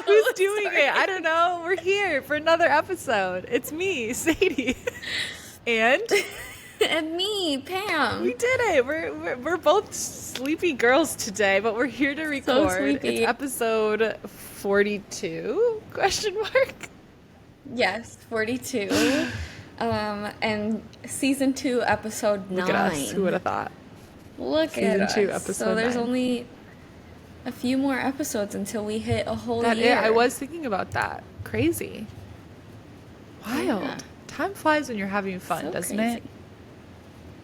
Who's doing it? I don't know. We're here for another episode. It's me, Sadie. And And me, Pam. we did it. We're both sleepy girls today, but we're here to record. So sleepy. It's episode 42? Question mark. Yes, 42. And season 2, episode 9. Look at us. Who would have thought? Look Season at 2, us. episode So there's 9. only a few more episodes until we hit a whole year. Yeah, I was thinking about that. Crazy. Wild. Yeah. Time flies when you're having fun, So doesn't crazy. it?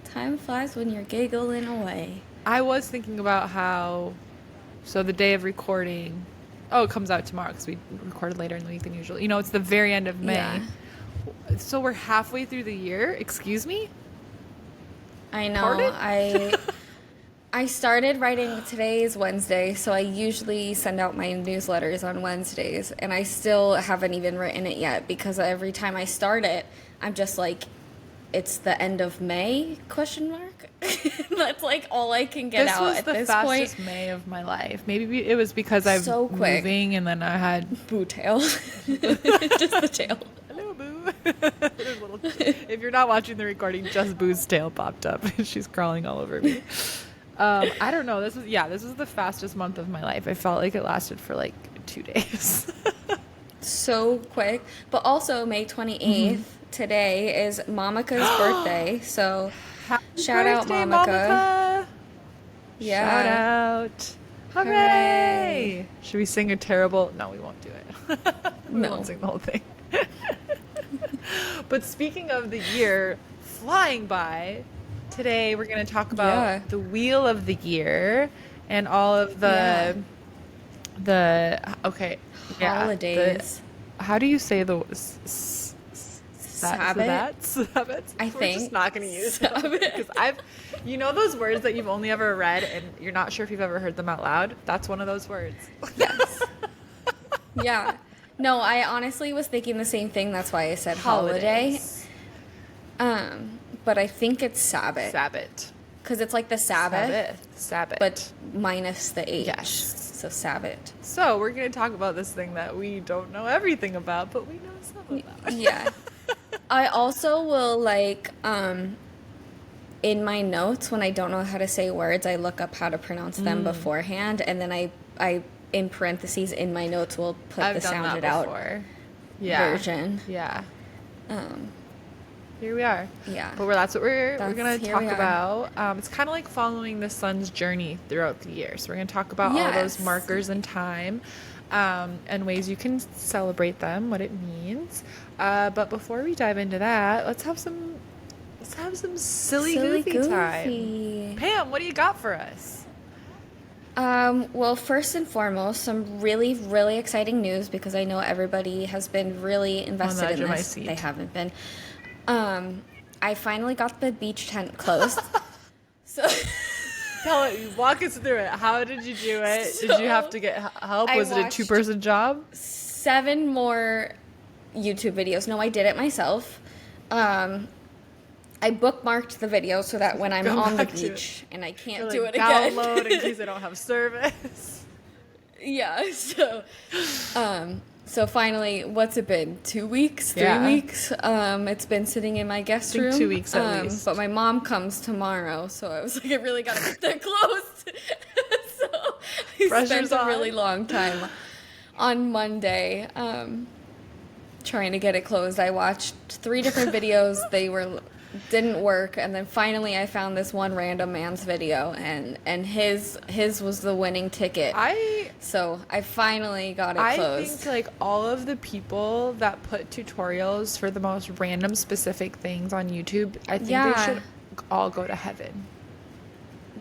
Time flies when you're giggling away. I was thinking about how, so the day of recording, it comes out tomorrow because we recorded later in the week than usual. You know, it's the very end of May. Yeah. So we're halfway through the year. Excuse me? I know. Pardon? I started writing, today is Wednesday, so I usually send out my newsletters on Wednesdays, and I still haven't even written it yet because every time I start it, I'm just like, it's the end of May, question mark? That's like all I can get out at this point. This was the fastest May of my life. Maybe it was because I'm So quick. moving and then I had... Boo tail. Just the tail. Hello, Boo. If you're not watching the recording, just Boo's tail popped up. She's crawling all over me. I don't know. This was the fastest month of my life. I felt like it lasted for like 2 days. So quick. But also May 28th, today is Momika's birthday, so shout out Birthday, Momika. Yeah. Shout out. Hooray! Should we sing a terrible... No, we won't do it. We No. won't sing the whole thing. But speaking of the year flying by, today we're going to talk about the wheel of the year and all of holidays. How do you say the Sabbats? I We're think. just not going to use them because you know those words that you've only ever read and you're not sure if you've ever heard them out loud. That's one of those words. Yes. Yeah. No, I honestly was thinking the same thing. That's why I said holiday. Holidays. But I think it's Sabbath. Sabbath. Because it's like the Sabbath, Sabbath. but minus the H. Yes. So Sabbath. So we're going to talk about this thing that we don't know everything about, but we know some about. Yeah. I also will in my notes when I don't know how to say words, I look up how to pronounce them beforehand, and then I in parentheses in my notes will put I've the done sounded that out before. version. Yeah. Here we are. Yeah. But that's what we're going to here talk we are. about. It's kind of like following the sun's journey throughout the year. So we're going to talk about all those Yes. markers in time and ways you can celebrate them, what it means. But before we dive into that, let's have some silly goofy time. Pam, what do you got for us? Well, first and foremost, some really, really exciting news because I know everybody has been really invested in this. They haven't been. I finally got the beach tent closed. So Walk us through it. How did you do it? Did you have to get help? Was it a 2-person job? 7 more YouTube videos. No, I did it myself. I bookmarked the video so that when I'm on the beach and I can't do it again. Download in case I don't have service. Yeah, so finally, what's it been? 2 weeks? 3 Yeah. weeks? It's been sitting in my guest room. 2 weeks at least. But my mom comes tomorrow, so I was like, I really gotta get that closed. So I Pressure's spent a on. really long time on Monday trying to get it closed. I watched 3 different videos. They didn't work, and then finally I found this one random man's video, and his was the winning ticket. So I finally got it closed. I think like all of the people that put tutorials for the most random specific things on YouTube, I think they should all go to heaven.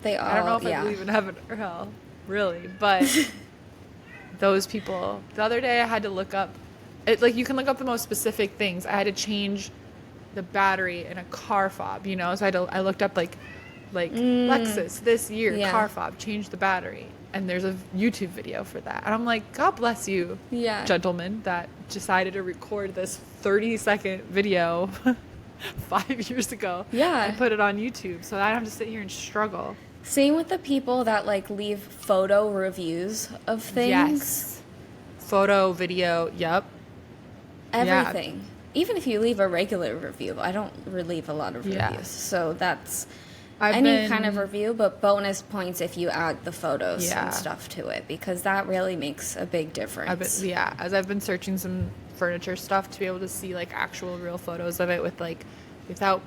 They all, I don't know if I believe in heaven or hell, really, but those people. The other day I had to look up, you can look up the most specific things. I had to change the battery in a car fob, you know, so I looked up like Lexus this year car fob, change the battery, and there's a YouTube video for that, and I'm like, God bless you, gentlemen, that decided to record this 30-second video 5 years ago and put it on YouTube so I don't have to sit here and struggle. Same with the people that leave photo reviews of things. Yes. photo, video. Yep. Everything. Even if you leave a regular review, I don't leave a lot of Yeah. reviews. So that's I've any been- kind of review, but bonus points if you add the photos Yeah. and stuff to it, because that really makes a big I've difference. been, yeah, as I've been searching some furniture stuff to be able to see like actual real photos of it with like without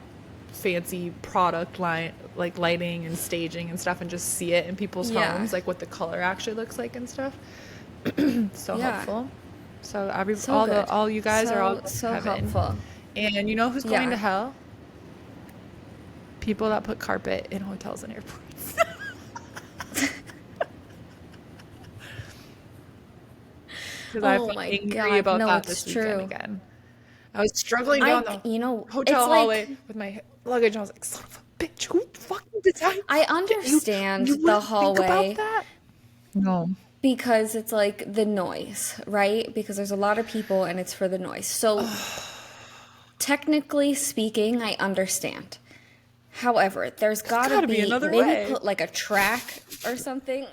fancy product line like lighting and staging and stuff, and just see it in people's Yeah. homes, like what the color actually looks like and stuff. So Yeah. helpful. So So all good. all you guys are all so heaven. helpful. And you know who's going Yeah. to hell? People that put carpet in hotels and airports. Because I've Oh been my angry God, about no, that it's this weekend true. again. I was struggling down the hotel it's hallway like, with my luggage, and I was like, "Son of a bitch, who fucking designed I this shit? understand You the wouldn't think hallway about that?" No. because it's like the noise, right? Because there's a lot of people and it's for the noise. So technically speaking, I understand. However, there's gotta gotta be be another maybe way. put like a track or something.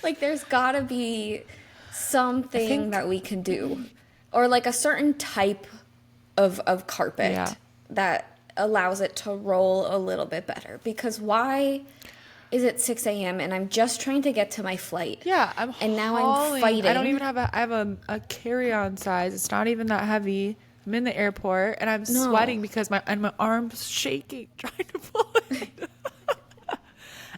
Like there's gotta be something think- that we can do. Or like a certain type of carpet Yeah. that allows it to roll a little bit better. Because why is it 6 a.m. and I'm just trying to get to my flight? Yeah, I'm And now I'm hauling. I don't fighting. even have I have a carry-on size. It's not even that heavy. I'm in the airport and I'm No. sweating because my arm's shaking trying to pull it.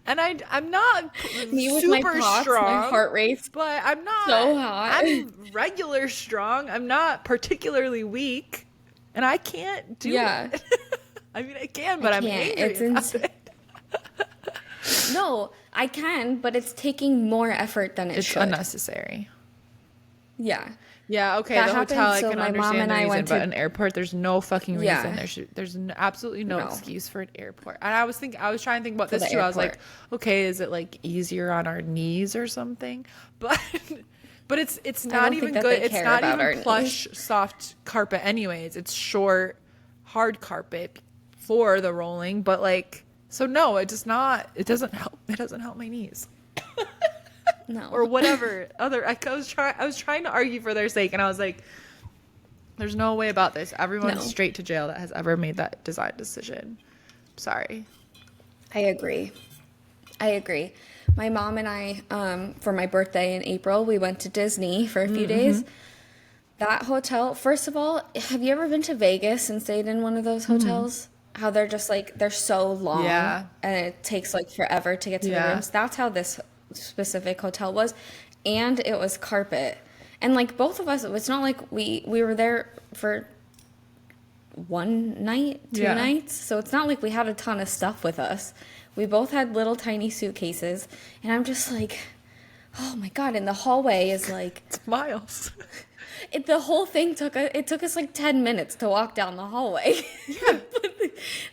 And I'm not Me with my super pots, strong, my heart rate's but I'm not so hot. I'm regular strong. I'm not particularly weak, and I can't do Yeah. it. I mean, I can, but I'm can't. angry It's about insane. it. No, I can, but it's taking more effort than it It's should. unnecessary. Yeah. Yeah, okay, That the happened, hotel I so can my mom understand and the I reason, went but to- an airport, there's no fucking reason. Yeah. There's absolutely no No. excuse for an airport. And I was trying to think about For this the too. I was like, airport. okay, is it like easier on our knees or something? But it's don't not think even that good. they It's care not about our even plush, soft carpet anyways. It's short, hard carpet for the rolling, but like so no, it doesn't help. It doesn't help my knees. No. Or whatever other I was trying to argue for their sake, and I was like, there's no way about this. Everyone's No. straight to jail that has ever made that design decision. Sorry. I agree. My mom and I, for my birthday in April, we went to Disney for a few days. That hotel, first of all, have you ever been to Vegas and stayed in one of those hotels? How they're just like, they're so long Yeah. and it takes like forever to get to the Yeah. rooms. That's how this specific hotel was. And it was carpet. And like both of us, it's not like we were there for one night, two Yeah. nights. So it's not like we had a ton of stuff with us. We both had little tiny suitcases. And I'm just like, oh my God. And the hallway is like, It's miles. the whole thing took us like 10 minutes to walk down the hallway. Yeah.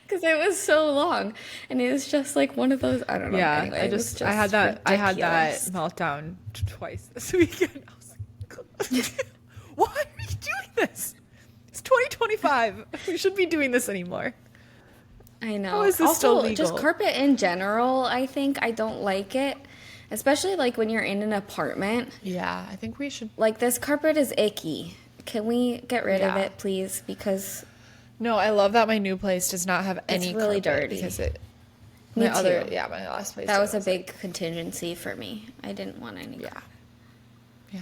Because it was so long. And it was just like one of those, I don't know. Yeah. Anyway, I it was had that ridiculous. meltdown twice this weekend. I was like, why are you doing this? It's 2025. We shouldn't be doing this anymore. I know. How is this still Also, just legal? carpet in general, I think I don't like it. Especially like when you're in an apartment. Yeah, I think we should. Like this carpet is icky. Can we get rid of Yeah. it, please? Because No, I love that my new place does not have any really carpet dirty. because it. Me My other, too. yeah, my last place. that was a like- big contingency for me. I didn't want any. Yeah. Yeah.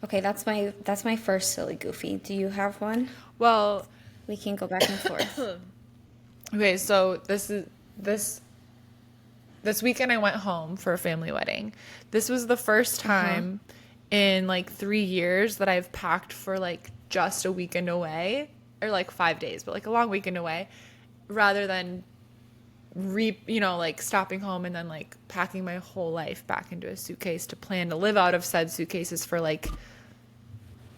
Okay, that's my first silly goofy. Do you have one? Well, We can go back and forth. okay, so this weekend I went home for a family wedding. This was the first time in like 3 years that I've packed for like just a weekend away, or like 5 days, but like a long weekend away, rather than like stopping home and then like packing my whole life back into a suitcase to plan to live out of said suitcases for like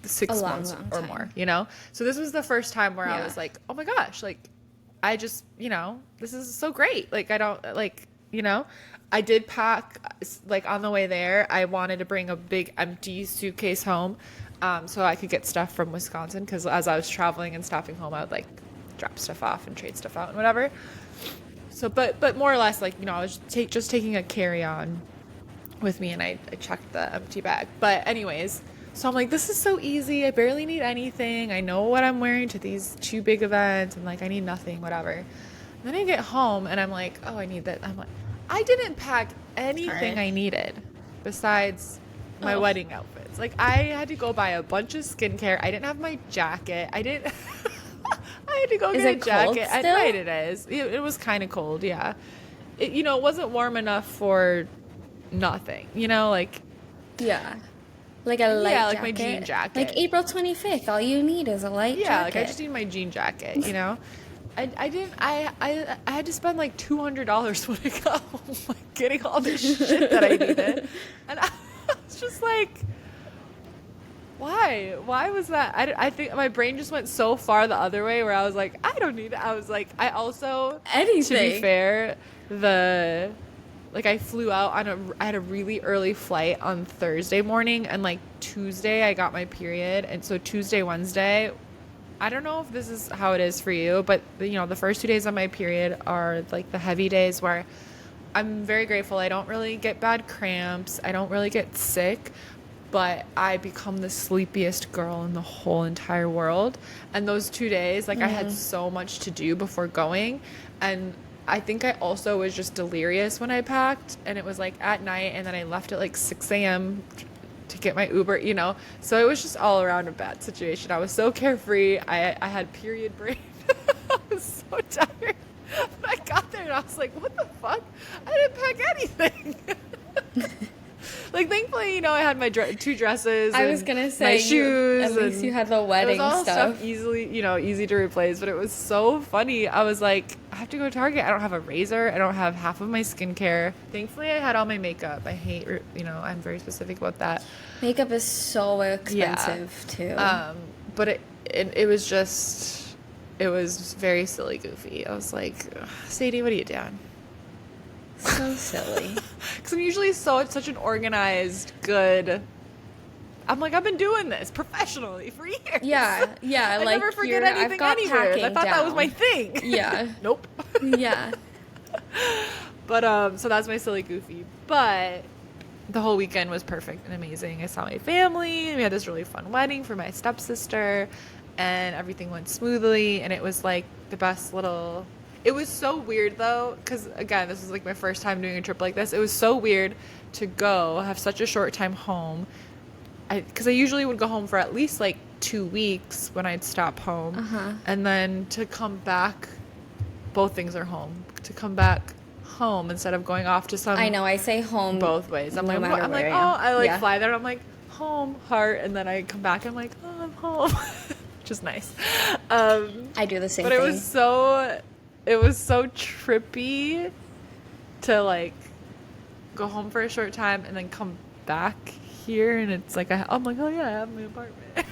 6 long, months long or time. more, you know? So this was the first time where I Yeah. was like, oh my gosh, like I just, this is so great. Like I don't like, I did pack like on the way there. I wanted to bring a big empty suitcase home so I could get stuff from Wisconsin, because as I was traveling and stopping home, I would like drop stuff off and trade stuff out and whatever. So, but more or less, like, I was just taking a carry-on with me, and I checked the empty bag. But anyways, so I'm like, this is so easy. I barely need anything. I know what I'm wearing to these 2 big events, and like, I need nothing, whatever. And then I get home, and I'm like, oh, I need that. I'm like, I didn't pack anything I needed besides my wedding outfits. Like, I had to go buy a bunch of skincare. I didn't have my jacket. I didn't. I had to go get a jacket. At night it is. It was kind of cold, yeah. It wasn't warm enough for nothing, like. Yeah. Like a light jacket. Like my jean jacket. Like April 25th, all you need is a light jacket. Yeah, like I just need my jean jacket, I had to spend like $200 when I got home, like getting all this shit that I needed. And I was just like, why was that? I think my brain just went so far the other way, where I was like, I don't need it. I was like, I also, anything. To be fair, I flew out I had a really early flight on Thursday morning, and like Tuesday I got my period. And so Tuesday, Wednesday, I don't know if this is how it is for you, but the first 2 days of my period are like the heavy days, where I'm very grateful I don't really get bad cramps. I don't really get sick, but I become the sleepiest girl in the whole entire world. And those 2 days, like I had so much to do before going. And I think I also was just delirious when I packed, and it was like at night, and then I left at like 6 a.m. to get my Uber, so it was just all around a bad situation. I was so carefree. I had period brain. I was so tired. But I got there and I was like, what the fuck? I didn't pack anything. Like, thankfully, I had my 2 dresses. I was gonna say, my shoes. At least you had the wedding it was all stuff easily, easy to replace. But it was so funny. I was like, I have to go to Target. I don't have a razor. I don't have half of my skincare. Thankfully, I had all my makeup. I hate, I'm very specific about that. Makeup is so expensive too. But it was just, it was very silly, goofy. I was like, Sadie, what are you doing? So silly. Because I'm usually such an organized, good. I'm like, I've been doing this professionally for years. Yeah. I never forget anything anywhere. I thought that was my thing. Yeah. Nope. Yeah. But so that's my silly, goofy. But the whole weekend was perfect and amazing. I saw my family. We had this really fun wedding for my stepsister, and everything went smoothly. And it was like the best little. It was so weird, though, because, again, this was, like, my first time doing a trip like this. It was so weird to go, have such a short time home. Because I usually would go home for at least, like, 2 weeks when I'd stop home. Uh-huh. And then to come back, both things are home. To come back home instead of going off to some... I know, I say home both ways. I'm no like, matter I'm where like, I am. oh, I, like, Yeah. fly there, and I'm like, home, heart. And then I come back, and I'm like, oh, I'm home. Which is nice. I do the same but thing. It was so trippy to, like, go home for a short time and then come back here, and it's like, I'm like, oh yeah, I have my apartment.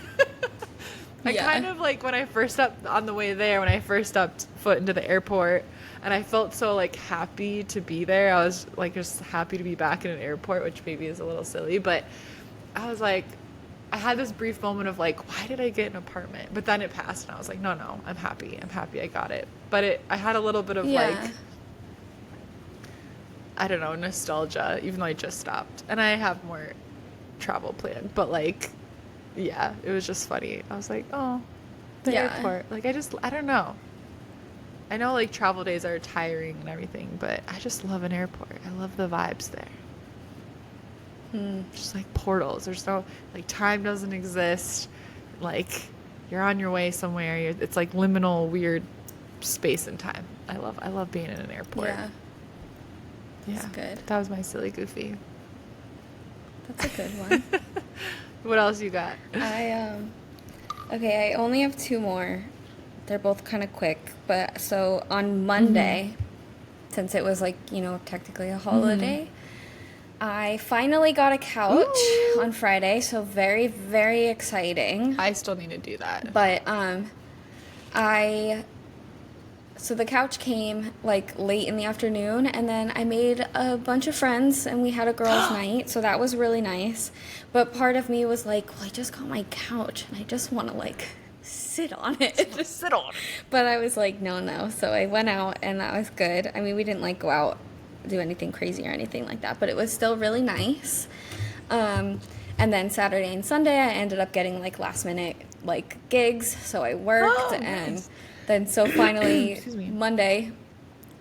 I kind of, like, when I first stepped on the way there, when I first stepped foot into the airport, and I felt so, like, happy to be there. I was, like, just happy to be back in an airport, which maybe is a little silly, but I was like, I had this brief moment of like, why did I get an apartment? But then it passed, and I was like, no, I'm happy I got it. But I had a little bit of like, I don't know, nostalgia, even though I just stopped. And I have more travel planned, but like, yeah, it was just funny. I was like, oh, the airport. Like, I don't know. I know like travel days are tiring and everything, but I just love an airport. I love the vibes there. Just like portals. There's no, like, time doesn't exist. Like, you're on your way somewhere. It's like liminal, weird space and time. I love being in an airport. Yeah. That's good. That was my silly, goofy. That's a good one. What else you got? Okay, I only have 2 more. They're both kind of quick. But so on Monday, since it was like, technically a holiday, I finally got a couch on Friday, so very, very exciting. I still need to do that. But so the couch came like late in the afternoon, and then I made a bunch of friends and we had a girls' night, so that was really nice. But part of me was like, well, I just got my couch and I just want to like sit on it. Sit on it. But I was like, no. So I went out, and that was good. I mean, we didn't like go out, do anything crazy or anything like that, but it was still really nice. And then Saturday and Sunday, I ended up getting like last minute like gigs. So I worked, and nice. then so finally Excuse me. Monday,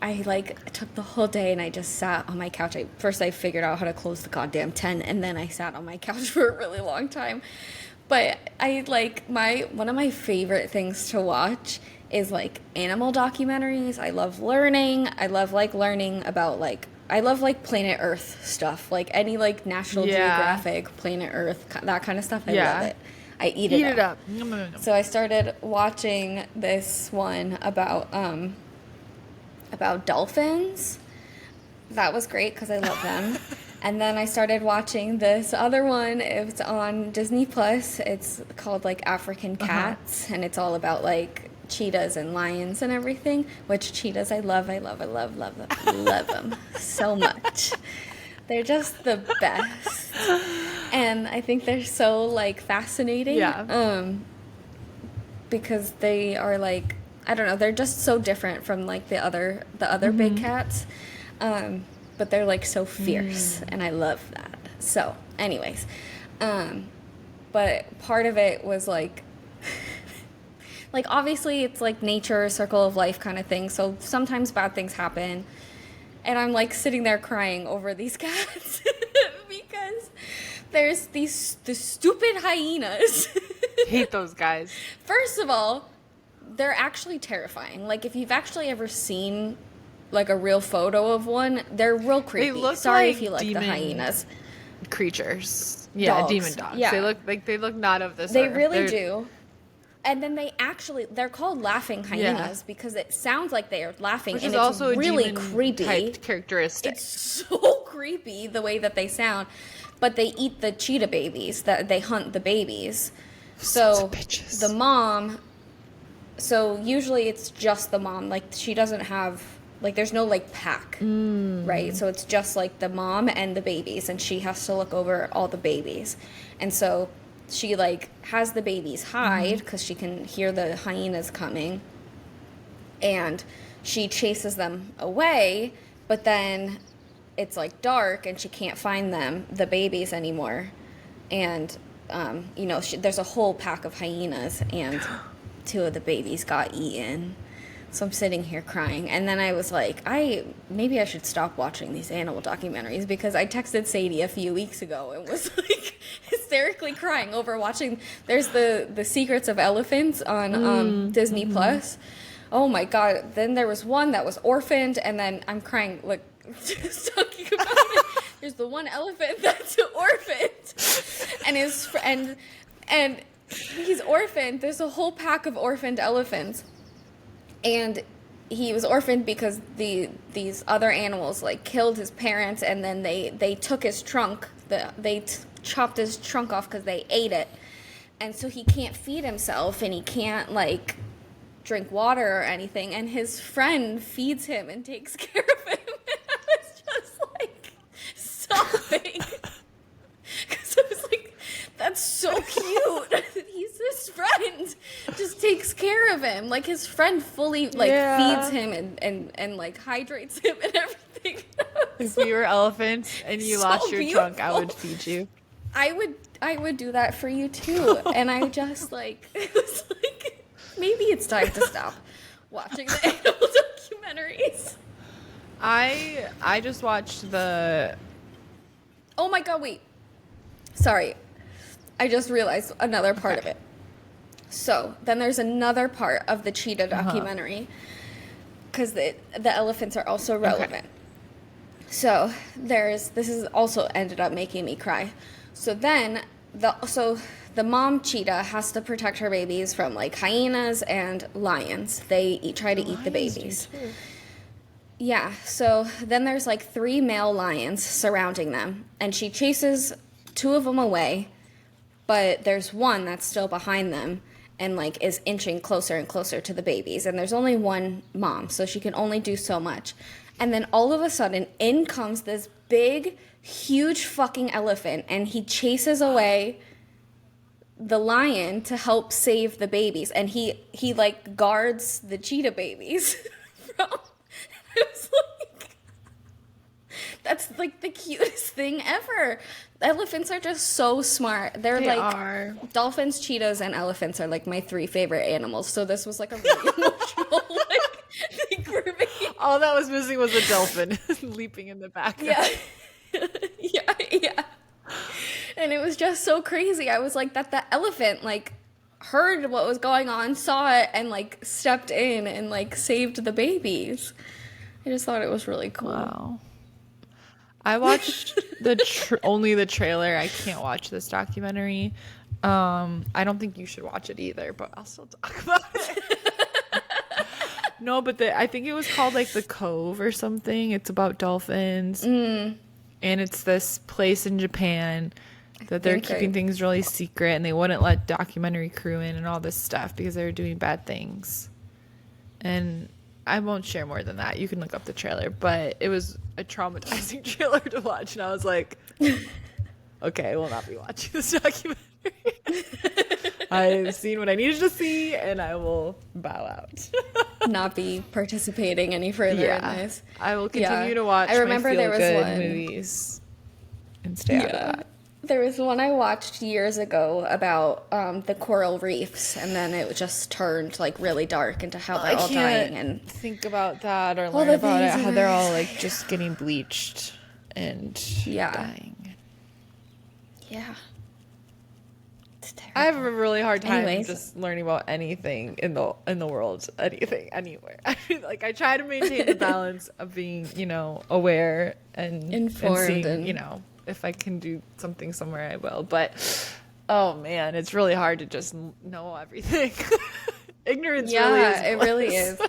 I like took the whole day and I just sat on my couch. First I figured out how to close the goddamn tent, and then I sat on my couch for a really long time. But I like one of my favorite things to watch is like animal documentaries. I love learning. I love like learning about like I love like Planet Earth stuff. Like any like National Geographic, Planet Earth, that kind of stuff. I love it. I eat it up. So I started watching this one about dolphins. That was great because I love them. And then I started watching this other one. It's on Disney Plus. It's called like African Cats, and it's all about like cheetahs and lions and everything. Which cheetahs I love them so much. They're just the best, and I think they're so like fascinating. Yeah. Because they are like, I don't know, they're just so different from like the other big cats. But they're like so fierce, and I love that. So anyways, but part of it was like, like obviously it's like nature, circle of life kind of thing. So sometimes bad things happen, and I'm like sitting there crying over these cats because there's the stupid hyenas. Hate those guys. First of all, they're actually terrifying. Like if you've actually ever seen like a real photo of one, they're real creepy. They look Sorry like if you like the hyenas. Creatures. Yeah, Dogs. demon dogs. Yeah. They look not of this They earth. really do. And then they're called laughing hyenas because it sounds like they are laughing, Which and is it's also really a demon creepy. type characteristic. It's so creepy the way that they sound. But they eat the cheetah babies, that they hunt the babies. So bitches. the mom, so usually it's just the mom. Like she doesn't have, like there's no like pack, right? So it's just like the mom and the babies, and she has to look over all the babies. And so she like has the babies hide because she can hear the hyenas coming, and she chases them away, but then it's like dark and she can't find the babies anymore. And you know, there's a whole pack of hyenas, and 2 of the babies got eaten. So I'm sitting here crying, and then I was like, maybe I should stop watching these animal documentaries, because I texted Sadie a few weeks ago and was like hysterically crying over watching. There's the Secrets of Elephants on Disney Plus. Oh my god! Then there was one that was orphaned, and then I'm crying like just talking about it. There's the one elephant that's orphaned, and and he's orphaned. There's a whole pack of orphaned elephants. And he was orphaned because these other animals like killed his parents, and then they took his trunk. They chopped his trunk off because they ate it, and so he can't feed himself, and he can't like drink water or anything. And his friend feeds him and takes care of him. And I was just like sobbing because I was like, that's so cute. He's his friend. Just takes care of him. Like his friend fully like feeds him and like hydrates him and everything. If we were elephants and you so lost your beautiful. trunk, I would feed you. I would do that for you too. And I just like, it was like, maybe it's time to stop watching the animal documentaries. I just watched the... Oh my god, wait. Sorry. I just realized another part of it. So then there's another part of the cheetah documentary, because the elephants are also relevant. So this is also ended up making me cry. So then the mom cheetah has to protect her babies from like hyenas and lions. They try to eat the babies. Yeah. So then there's like 3 male lions surrounding them, and she chases 2 of them away, but there's one that's still behind them and like is inching closer and closer to the babies. And there's only one mom, so she can only do so much. And then all of a sudden, in comes this big, huge fucking elephant, and he chases away the lion to help save the babies, and he like guards the cheetah babies from. It was like, that's like the cutest thing ever. Elephants are just so smart. They like are. Dolphins, cheetahs, and elephants are like my 3 favorite animals. So this was like a really emotional like thing for me. All that was missing was a dolphin leaping in the background. Yeah. yeah. And it was just so crazy. I was like, that the elephant like heard what was going on, saw it, and like stepped in and like saved the babies. I just thought it was really cool. Wow. I watched only the trailer. I can't watch this documentary. I don't think you should watch it either, but I'll still talk about it. No, but I think it was called like The Cove or something. It's about dolphins. And it's this place in Japan that they're keeping things really secret, and they wouldn't let documentary crew in and all this stuff because they were doing bad things. And I won't share more than that. You can look up the trailer, but it was a traumatizing trailer to watch, and I was like, okay, I will not be watching this documentary. I've seen what I needed to see, and I will bow out. Not be participating any further in this. I will continue to watch I remember my there was feel-good one movies and stay out of that. There was one I watched years ago about the coral reefs, and then it just turned like really dark into how they're all dying. And think about that or learn about it, how they're all like just getting bleached and dying. Yeah. It's terrible. I have a really hard time just learning about anything in the world, anything, anywhere. I mean, like I try to maintain the balance of being, aware and informed, and seeing, if I can do something somewhere, I will. But oh man, it's really hard to just know everything. Ignorance really is bliss. It really is.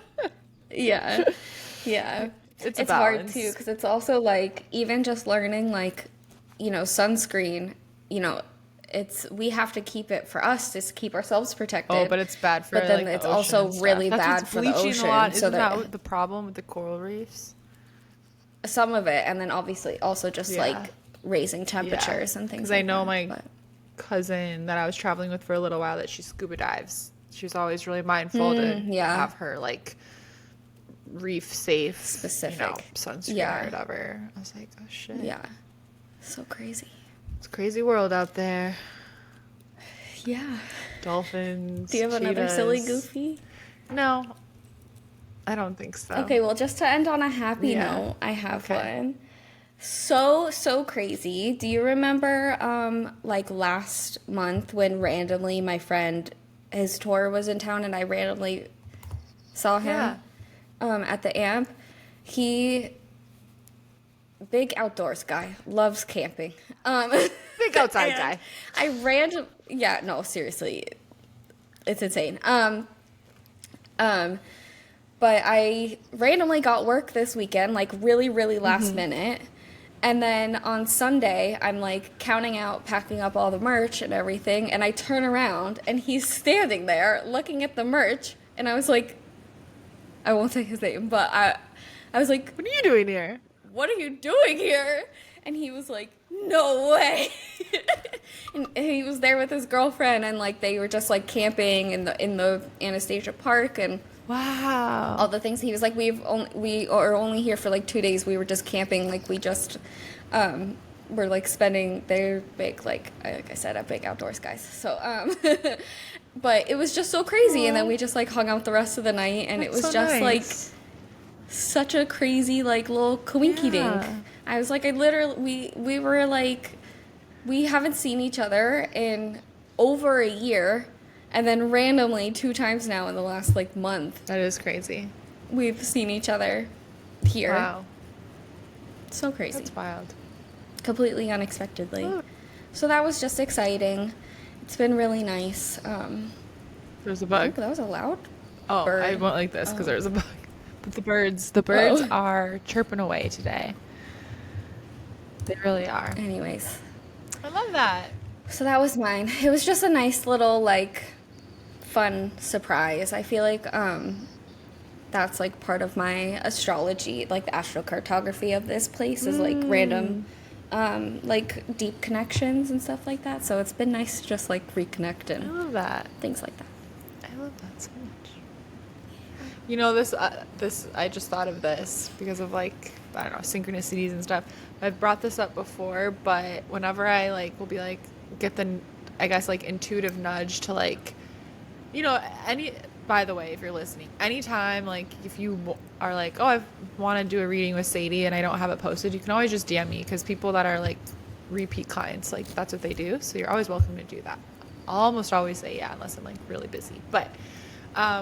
Yeah. It's hard too, because it's also like even just learning like, sunscreen, we have to keep it for us to keep ourselves protected. Oh, but it's bad for But then it's also really bad for the ocean. Isn't that the problem with the coral reefs? Some of it, and then obviously also just like raising temperatures and things like that. Because I know my cousin that I was traveling with for a little while that she scuba dives. She was always really mindful to have her like reef safe, specific sunscreen or whatever. I was like, oh shit. Yeah. So crazy. It's a crazy world out there. Yeah. Dolphins. Do you have another silly goofy? No. I don't think so. Okay, well, just to end on a happy note, I have one. So crazy. Do you remember, like, last month when randomly my friend, his tour was in town and I randomly saw him at the amp? Big outdoors guy, loves camping. Big outside guy. Seriously, it's insane. But I randomly got work this weekend, like really, really last minute. And then on Sunday, I'm like counting out, packing up all the merch and everything. And I turn around and he's standing there looking at the merch. And I was like, I won't say his name, but I was like, what are you doing here? What are you doing here? And he was like, no way. And he was there with his girlfriend, and like they were just like camping in the Anastasia Park and wow, all the things. He was like, we are only here for like 2 days. We were just camping, like we just were like spending. They're big, like I said, a big outdoors guys. So but it was just so crazy. And then we just like hung out the rest of the night, and it was so just nice. Like such a crazy like little coinky dink. I was like, we were like, we haven't seen each other in over a year, and then randomly 2 times now in the last like month. That is crazy. We've seen each other here. Wow. So crazy. That's wild. Completely unexpectedly. Oh. So that was just exciting. It's been really nice. There's a bug. Oh, that was a loud bird. I went like this because there's a bug. But the birds are chirping away today. They really are. Anyways. I love that. So that was mine. It was just a nice little, like, fun surprise. I feel like that's, like, part of my astrology, like, the astrocartography of this place is, like, random like deep connections and stuff like that. So it's been nice to just like reconnect I and love that. things like that. I love that so much. You know, this I just thought of this because of like, I don't know, synchronicities and stuff. I've brought this up before, but whenever I like will be like get the, I guess, like intuitive nudge to like, you know, by the way, if you're listening, anytime, like if you are like, oh, I want to do a reading with Sadie and I don't have it posted, you can always just DM me, because people that are like repeat clients, like that's what they do. So you're always welcome to do that. I'll almost always say yeah, unless I'm like really busy. But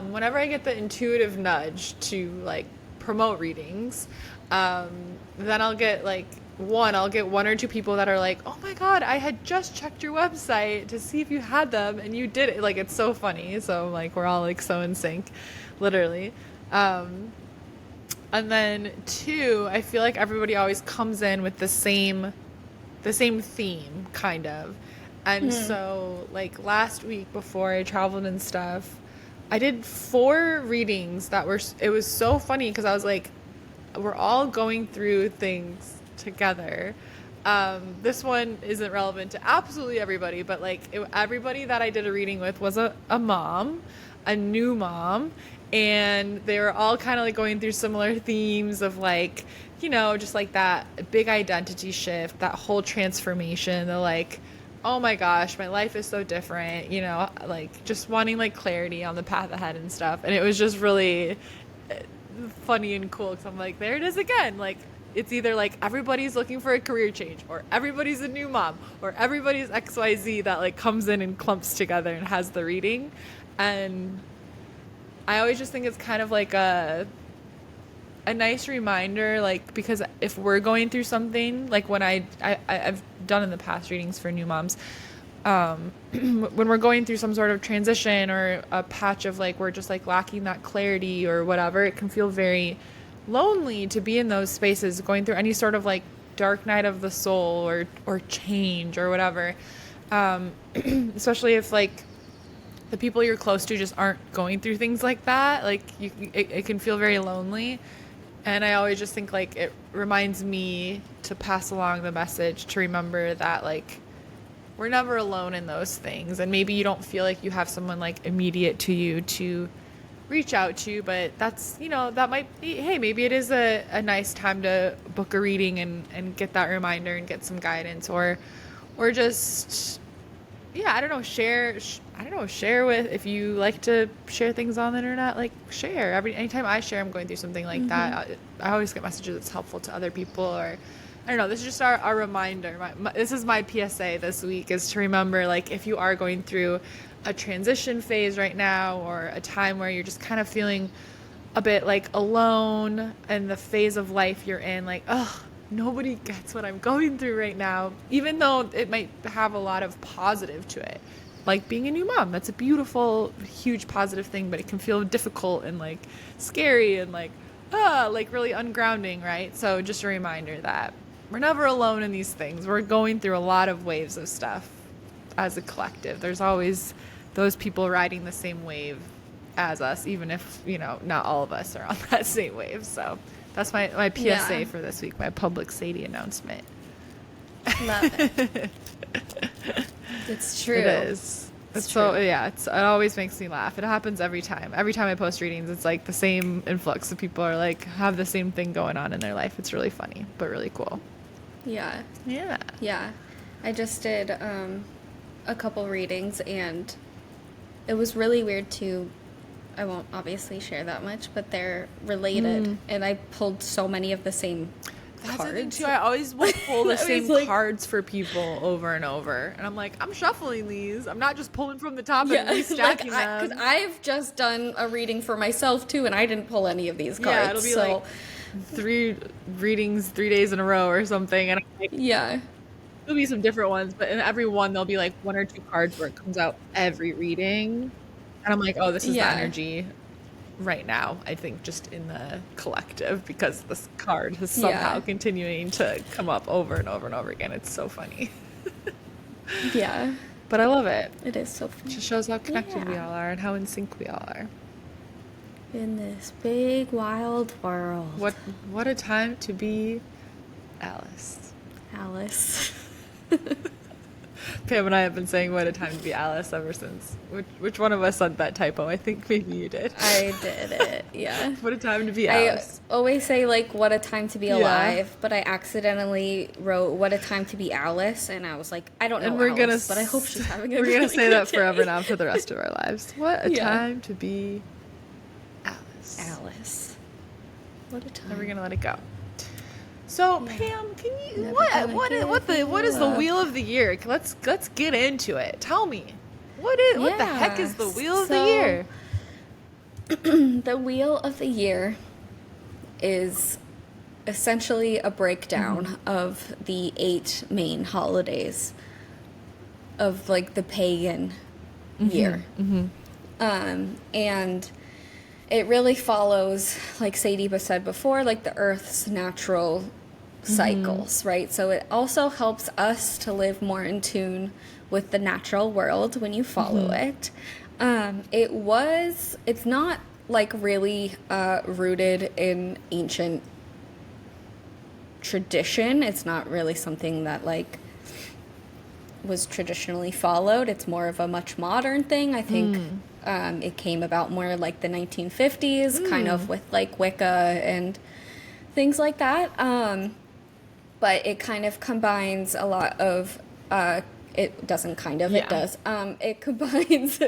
whenever I get the intuitive nudge to like promote readings, then I'll get one or two people that are like, oh my God, I had just checked your website to see if you had them and you did it. Like, it's so funny. So like, we're all like so in sync, literally. And then two, I feel like everybody always comes in with the same theme, kind of. And so like last week before I traveled and stuff, I did 4 readings it was so funny because I was like, we're all going through things together. This one isn't relevant to absolutely everybody, but like everybody that I did a reading with was a mom, a new mom, and they were all kind of like going through similar themes of like, you know, just like that big identity shift, that whole transformation, the like, oh my gosh, my life is so different, you know, like just wanting like clarity on the path ahead and stuff. And it was just really funny and cool because I'm like, there it is again. Like, it's either like everybody's looking for a career change, or everybody's a new mom, or everybody's XYZ that like comes in and clumps together and has the reading. And I always just think it's kind of like a nice reminder, like, because if we're going through something, like when I've done in the past readings for new moms, when we're going through some sort of transition or a patch of like we're just like lacking that clarity or whatever, it can feel very lonely to be in those spaces, going through any sort of like dark night of the soul or change or whatever, especially if like the people you're close to just aren't going through things like that. Like it can feel very lonely. And I always just think like it reminds me to pass along the message to remember that like we're never alone in those things. And maybe you don't feel like you have someone like immediate to you to reach out to, but that's, you know, that might be, hey, maybe it is a nice time to book a reading and get that reminder and get some guidance, or just, yeah, I don't know, share with, if you like to share things on the internet, like share. Anytime I share, I'm going through something like that. I always get messages that's helpful to other people, or I don't know, this is just our reminder. This is my PSA this week, is to remember, like, if you are going through a transition phase right now, or a time where you're just kind of feeling a bit like alone in the phase of life you're in, like, oh, nobody gets what I'm going through right now, even though it might have a lot of positive to it. Like being a new mom, that's a beautiful, huge positive thing, but it can feel difficult and like scary and like really ungrounding, right? So just a reminder that we're never alone in these things. We're going through a lot of waves of stuff as a collective. There's always those people riding the same wave as us, even if, you know, not all of us are on that same wave. So that's my PSA for this week, my public Sadie announcement. Love it. It's true. It is. It's so true. Yeah, it always makes me laugh. It happens every time. Every time I post readings, it's like the same influx of people are like have the same thing going on in their life. It's really funny, but really cool. Yeah. Yeah. Yeah. I just did a couple readings, and it was really weird too. I won't obviously share that much, but they're related, and I pulled so many of the same That's cards. the thing too. I always will pull the same cards for people over and over, and I'm like, I'm shuffling these. I'm not just pulling from the top and restacking them. Because I've just done a reading for myself too, and I didn't pull any of these cards. Yeah, it'll be like 3 readings 3 days in a row or something, and I'm like, yeah, there'll be some different ones, but in every one there'll be like 1 or 2 cards where it comes out every reading, and I'm like, oh, this is the energy right now, I think, just in the collective, because this card is somehow continuing to come up over and over and over again. It's so funny. Yeah. But I love it. It is so funny. It just shows how connected we all are and how in sync we all are. In this big, wild world. What a time to be Alice. Alice. Pam and I have been saying what a time to be Alice ever since. Which one of us said that typo? I think maybe you did. I did it, yeah. What a time to be I Alice. always say, like, what a time to be Yeah. alive, but I accidentally wrote what a time to be Alice, and I was like, I don't know And we're Alice, gonna but I hope she's having a we're really gonna say good that day. forever now for the rest of our lives. What a Yeah. time to be Alice. Alice. What a time. And we're gonna let it go. So Yeah. Pam, can you Never what gonna what give what is you the up. wheel of the year? Let's get into it. Tell me. What the heck is the wheel of the so- year? The Wheel of the Year is essentially a breakdown of the 8 main holidays of, like, the pagan year. And it really follows, like Sadie said before, like the Earth's natural cycles, right? So it also helps us to live more in tune with the natural world when you follow it. It's not like really rooted in ancient tradition. It's not really something that like was traditionally followed. It's more of a much modern thing. I think it came about more like the 1950s, kind of with like Wicca and things like that. But it kind of combines a lot of, it doesn't kind of, Yeah. it does. It combines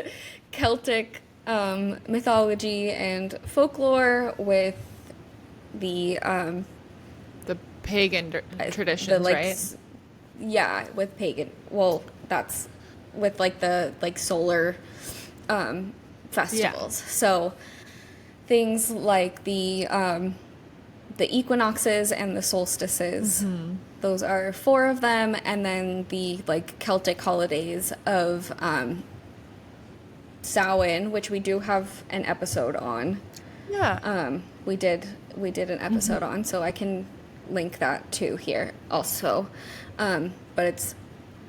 Celtic mythology and folklore with the pagan traditions, like, right? Yeah, with pagan. Well, that's with like the like solar festivals. So things like the equinoxes and the solstices. Those are 4 of them, and then the like Celtic holidays of Samhain, which we do have an episode on. Yeah. We did an episode on, so I can link that too here also. But it's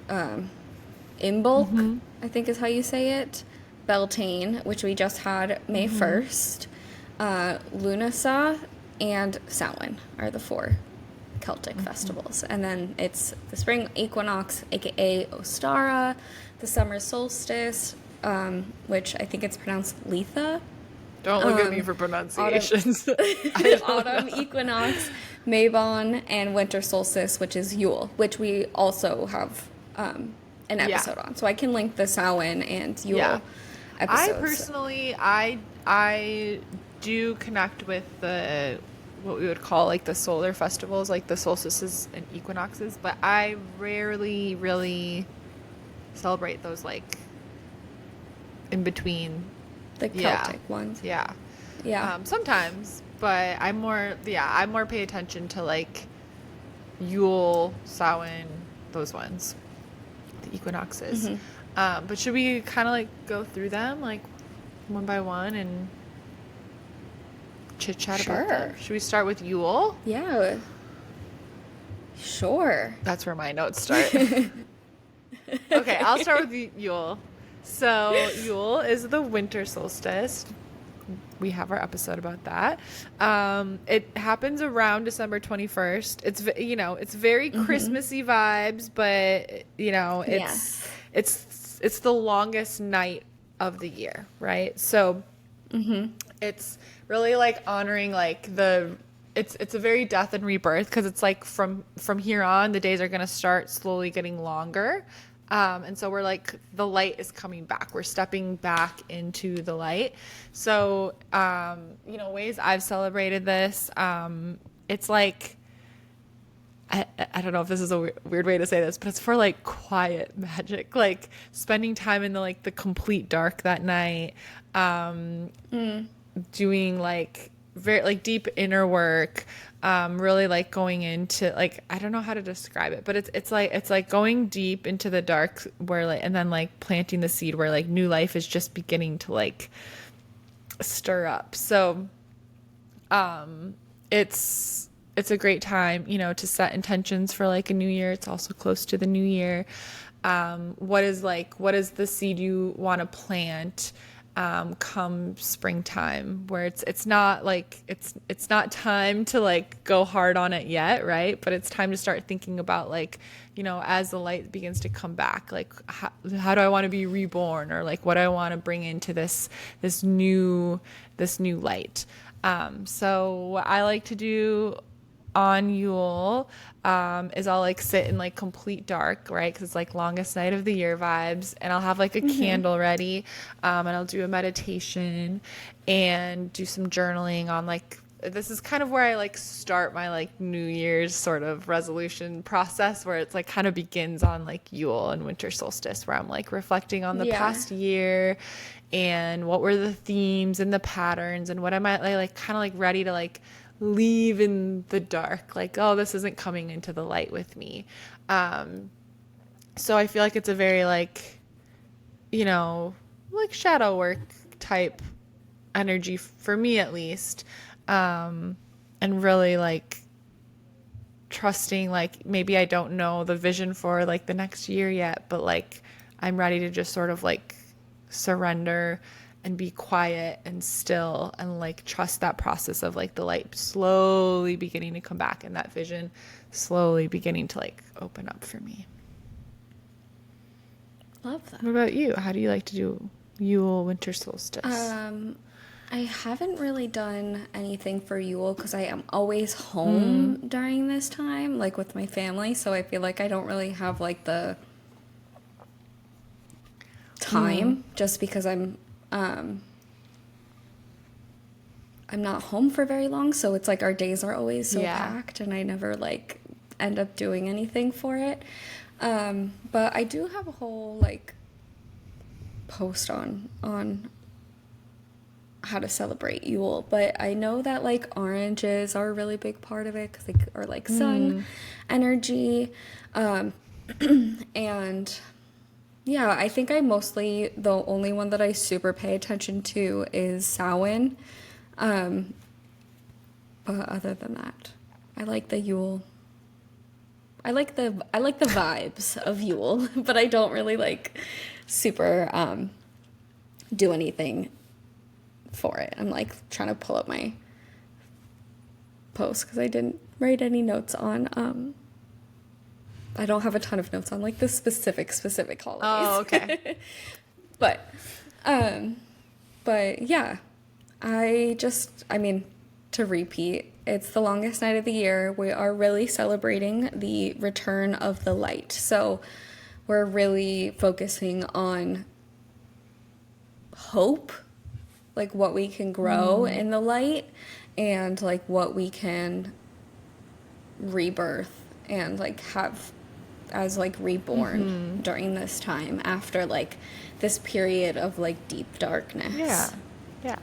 Imbolc, I think is how you say it. Beltane, which we just had May 1st. Lunasa and Samhain are the 4 Celtic festivals. And then it's the spring equinox, aka Ostara, the summer solstice, which I think it's pronounced Letha. Don't look at me for pronunciations. Autumn equinox, Mabon, and winter solstice, which is Yule, which we also have an episode on. So I can link the Samhain and Yule episodes. I personally, I do connect with the what we would call like the solar festivals, like the solstices and equinoxes, but I rarely really celebrate those like in between. The Celtic ones. Yeah. Yeah. Sometimes, but I more pay attention to like Yule, Samhain, those ones, the equinoxes. But should we kind of like go through them like one by one and chit chat about them? Should we start with Yule? Yeah. Sure. That's where my notes start. Okay, I'll start with Yule. So Yule is the winter solstice. We have our episode about that. It happens around December 21st. It's very Christmassy vibes, but it's the longest night of the year, right? So it's really like honoring like it's a very death and rebirth, because it's like from here on the days are going to start slowly getting longer. And so we're like, the light is coming back. We're stepping back into the light. So, ways I've celebrated this, it's like, I don't know if this is a weird way to say this, but it's for like quiet magic, like spending time in the complete dark that night, doing like very like deep inner work, really like going into like, I don't know how to describe it, but it's like going deep into the dark where like, and then like planting the seed where like new life is just beginning to like stir up. So it's a great time, to set intentions for like a new year. It's also close to the new year. What is the seed you want to plant? come springtime, where it's not like it's not time to like go hard on it yet, right? But it's time to start thinking about like, as the light begins to come back, like how do I want to be reborn, or like what do I want to bring into this new light. So what I like to do on Yule is I'll like sit in like complete dark, right? Because it's like longest night of the year vibes, and I'll have like a candle ready, and I'll do a meditation and do some journaling on like, this is kind of where I like start my like New Year's sort of resolution process, where it's like kind of begins on like Yule and winter solstice, where I'm like reflecting on the past year and what were the themes and the patterns and what am I like kind of like ready to like leave in the dark, like, oh, this isn't coming into the light with me. So I feel like it's a very like, like shadow work type energy for me at least. And really like trusting, like maybe I don't know the vision for like the next year yet, but like I'm ready to just sort of like surrender and be quiet and still and like trust that process of like the light slowly beginning to come back and that vision slowly beginning to like open up for me. Love that. What about you? How do you like to do Yule, winter solstice? I haven't really done anything for Yule because I am always home during this time, like with my family. So I feel like I don't really have like the time just because I'm not home for very long. So it's like our days are always so packed and I never like end up doing anything for it. But I do have a whole like post on how to celebrate Yule, but I know that like oranges are a really big part of it because they are like sun energy, and yeah, I think the only one that I super pay attention to is Samhain, but other than that, I like the Yule. I like the vibes of Yule, but I don't really like super do anything for it. I'm like trying to pull up my post because I didn't write any notes on I don't have a ton of notes on like the specific holidays. Oh, okay. but yeah, I mean, to repeat, it's the longest night of the year. We are really celebrating the return of the light. So we're really focusing on hope, like what we can grow in the light and like what we can rebirth and like have as like reborn during this time after like this period of like deep darkness. Yeah.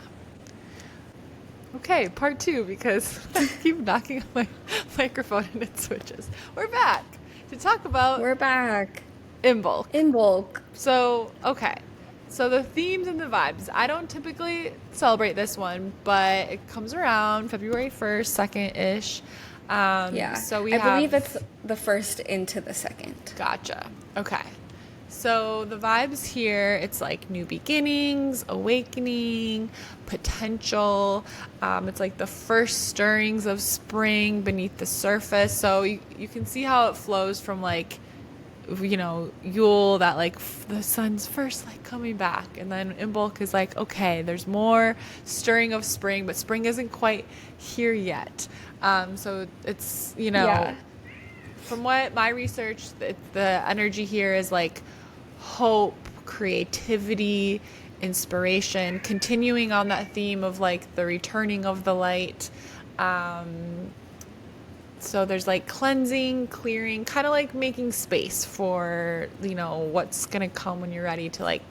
Okay, part 2, because I keep knocking on my microphone and it switches. We're back to talk about Imbolc. So, okay. So the themes and the vibes. I don't typically celebrate this one, but it comes around February 1st, 2nd-ish. So I believe it's the 1st into the 2nd. Gotcha. Okay. So the vibes here, it's like new beginnings, awakening, potential. It's like the first stirrings of spring beneath the surface. So you can see how it flows from like, Yule, that like the sun's first like coming back, and then Imbolc is like, okay, there's more stirring of spring, but spring isn't quite here yet. So it's from what my research, the energy here is like hope, creativity, inspiration, continuing on that theme of like the returning of the light. So there's like cleansing, clearing, kind of like making space for, what's going to come when you're ready to like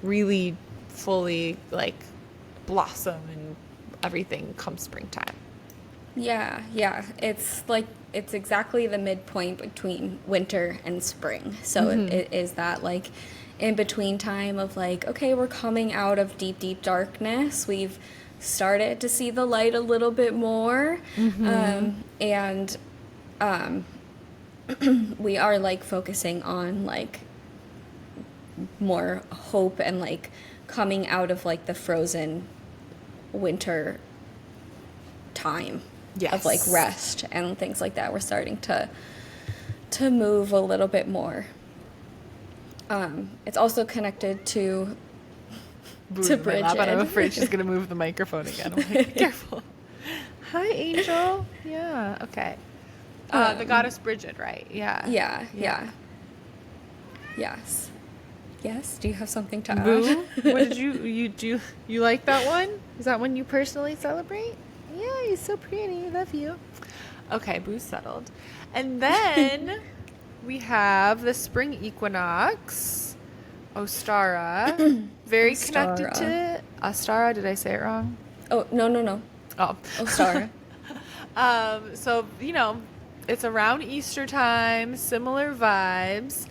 really fully like blossom and everything come springtime. Yeah. It's exactly the midpoint between winter and spring. So it is that like in between time of like, okay, we're coming out of deep, deep darkness. We've started to see the light a little bit more. And we are like focusing on like more hope and like coming out of like the frozen winter time of like rest and things like that. We're starting to move a little bit more. It's also connected to Bridget. I'm afraid she's gonna move the microphone again. I'm like, careful. Hi, Angel. Yeah. Okay. The goddess Bridget, right? Yeah. Yeah. Yes. Yes. Do you have something to add? Boo? What did you like that one? Is that one you personally celebrate? Yeah, he's so pretty. I love you. Okay, Boo's settled. And then we have the spring equinox, Ostara. Very connected to Ostara. Did I say it wrong? Oh, no. Oh. Ostara. So, it's around Easter time, similar vibes.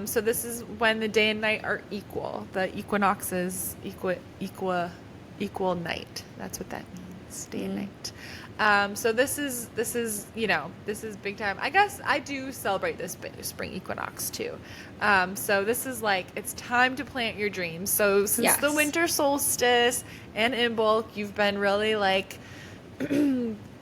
So this is when the day and night are equal. The equinox is equal night. That's what that means, day and night. So this is big time. I guess I do celebrate this spring equinox too. So this is like, it's time to plant your dreams. So since the winter solstice and Imbolc, you've been really like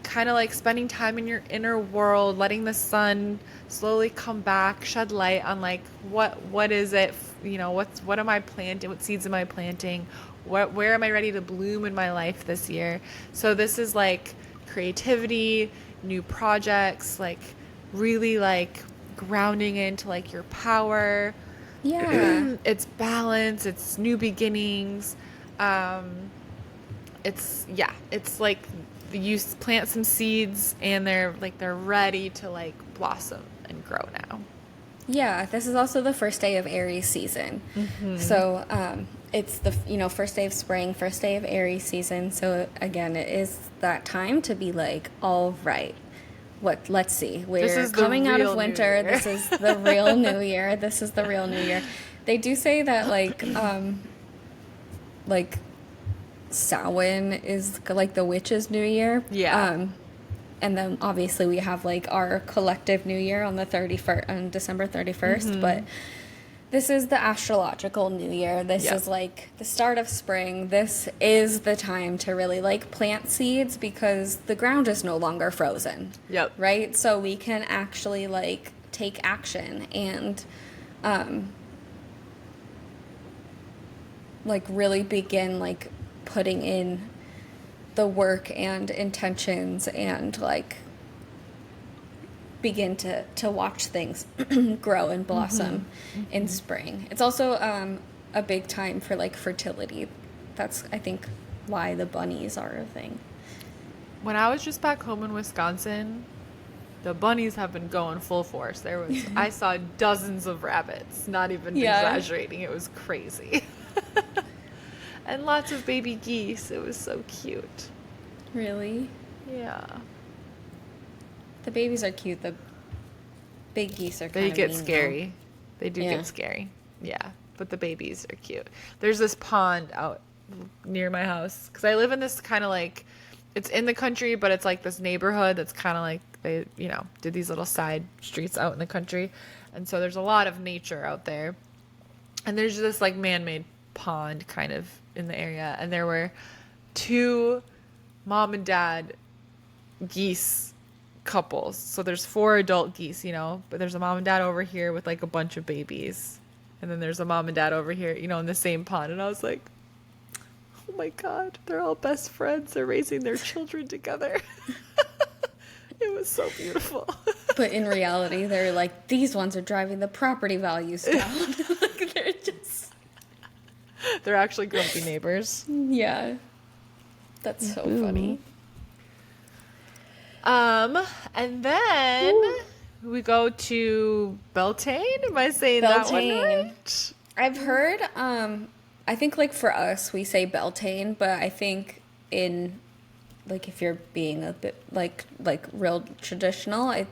kind of like spending time in your inner world, letting the sun slowly come back, shed light on like what is it, what am I planting, what seeds am I planting, where am I ready to bloom in my life this year. So this is like creativity, new projects, like really like grounding into like your power. It's balance, it's new beginnings. It's like you plant some seeds and they're ready to like blossom and grow now. Yeah, this is also the first day of Aries season. So it's the first day of spring, first day of Aries season. So again, it is that time to be like, all right, let's see, we're coming out of winter. This is the real new year. This is the real new year. They do say that like Samhain is like the witch's new year. And then obviously we have like our collective new year on the 31st, on December 31st, but this is the astrological new year. This is like the start of spring. This is the time to really like plant seeds because the ground is no longer frozen. Right? So we can actually like take action and like really begin like putting in the work and intentions and like begin to watch things grow and blossom in spring. It's also a big time for like fertility. That's, I think, why the bunnies are a thing. When I was just back home in Wisconsin, the bunnies have been going full force. I saw dozens of rabbits, not even exaggerating. It was crazy. And lots of baby geese. It was so cute. Really? Yeah. The babies are cute. The big geese are kind of They get mean, scary. though. They do get scary. Yeah. But the babies are cute. There's this pond out near my house. Because I live in this kind of like, it's in the country, but it's like this neighborhood that's kind of like, they, did these little side streets out in the country. And so there's a lot of nature out there. And there's this like man-made pond kind of in the area, and there were 2 mom and dad geese couples. So there's 4 adult geese, but there's a mom and dad over here with like a bunch of babies, and then there's a mom and dad over here, in the same pond. And I was like, oh my god, they're all best friends, they're raising their children together. It was so beautiful. But in reality, they're like, these ones are driving the property values down. Like, they're just... They're actually grumpy neighbors. Yeah. That's so funny. And then we go to Beltane. Am I saying Beltane. that one right? I've heard, I think like for us, we say Beltane, but I think in, like if you're being a bit like real traditional, I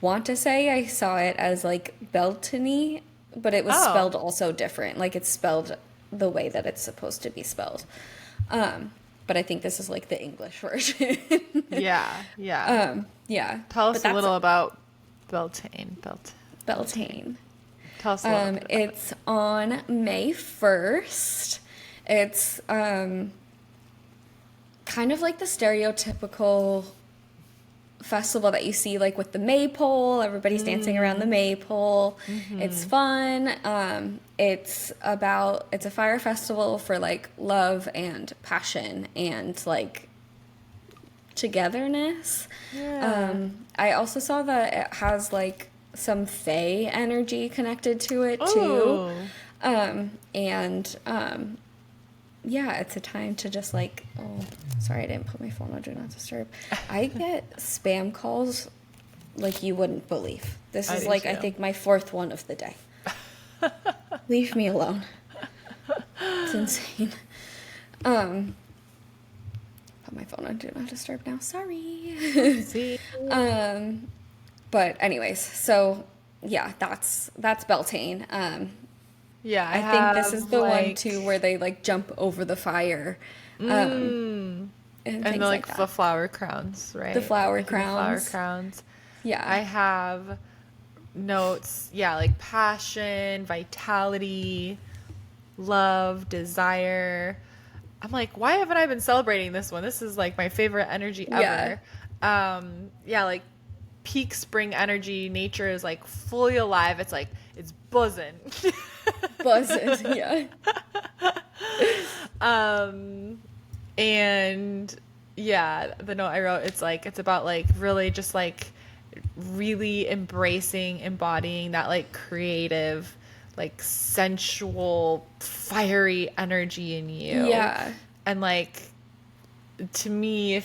want to say I saw it as like Beltane, but it was spelled also different. Like it's spelled the way that it's supposed to be spelled. But I think this is like the English version. Yeah. Yeah. Tell us a little about Beltane. Beltane. Tell us a little bit about it. It's on May 1st. It's kind of like the stereotypical festival that you see, like with the maypole. Everybody's dancing around the maypole. It's fun. It's a fire festival for like love and passion and like togetherness. Yeah. I also saw that it has like some fae energy connected to it Oh. too. Yeah, it's a time to just like, oh, sorry, I didn't put my phone on Do Not Disturb. I get spam calls like you wouldn't believe. This is like, I think, my 4th one of the day. Leave me alone. It's insane. Put my phone on Do Not Disturb now. Sorry. See? But anyways, so yeah, that's Beltane. Yeah, I think this is the one too where they like jump over the fire. And things like that. the flower crowns, right? The flower Like, crowns. The flower crowns. Yeah. I have notes, like passion, vitality, love, desire. I'm like, why haven't I been celebrating this one? This is like my favorite energy ever. Like peak spring energy. Nature is like fully alive. It's like, it's buzzing. Buzzes, yeah. And yeah, the note I wrote, it's like, it's about like really just like really embracing, embodying that like creative, like sensual, fiery energy in you. Yeah. And like, to me, I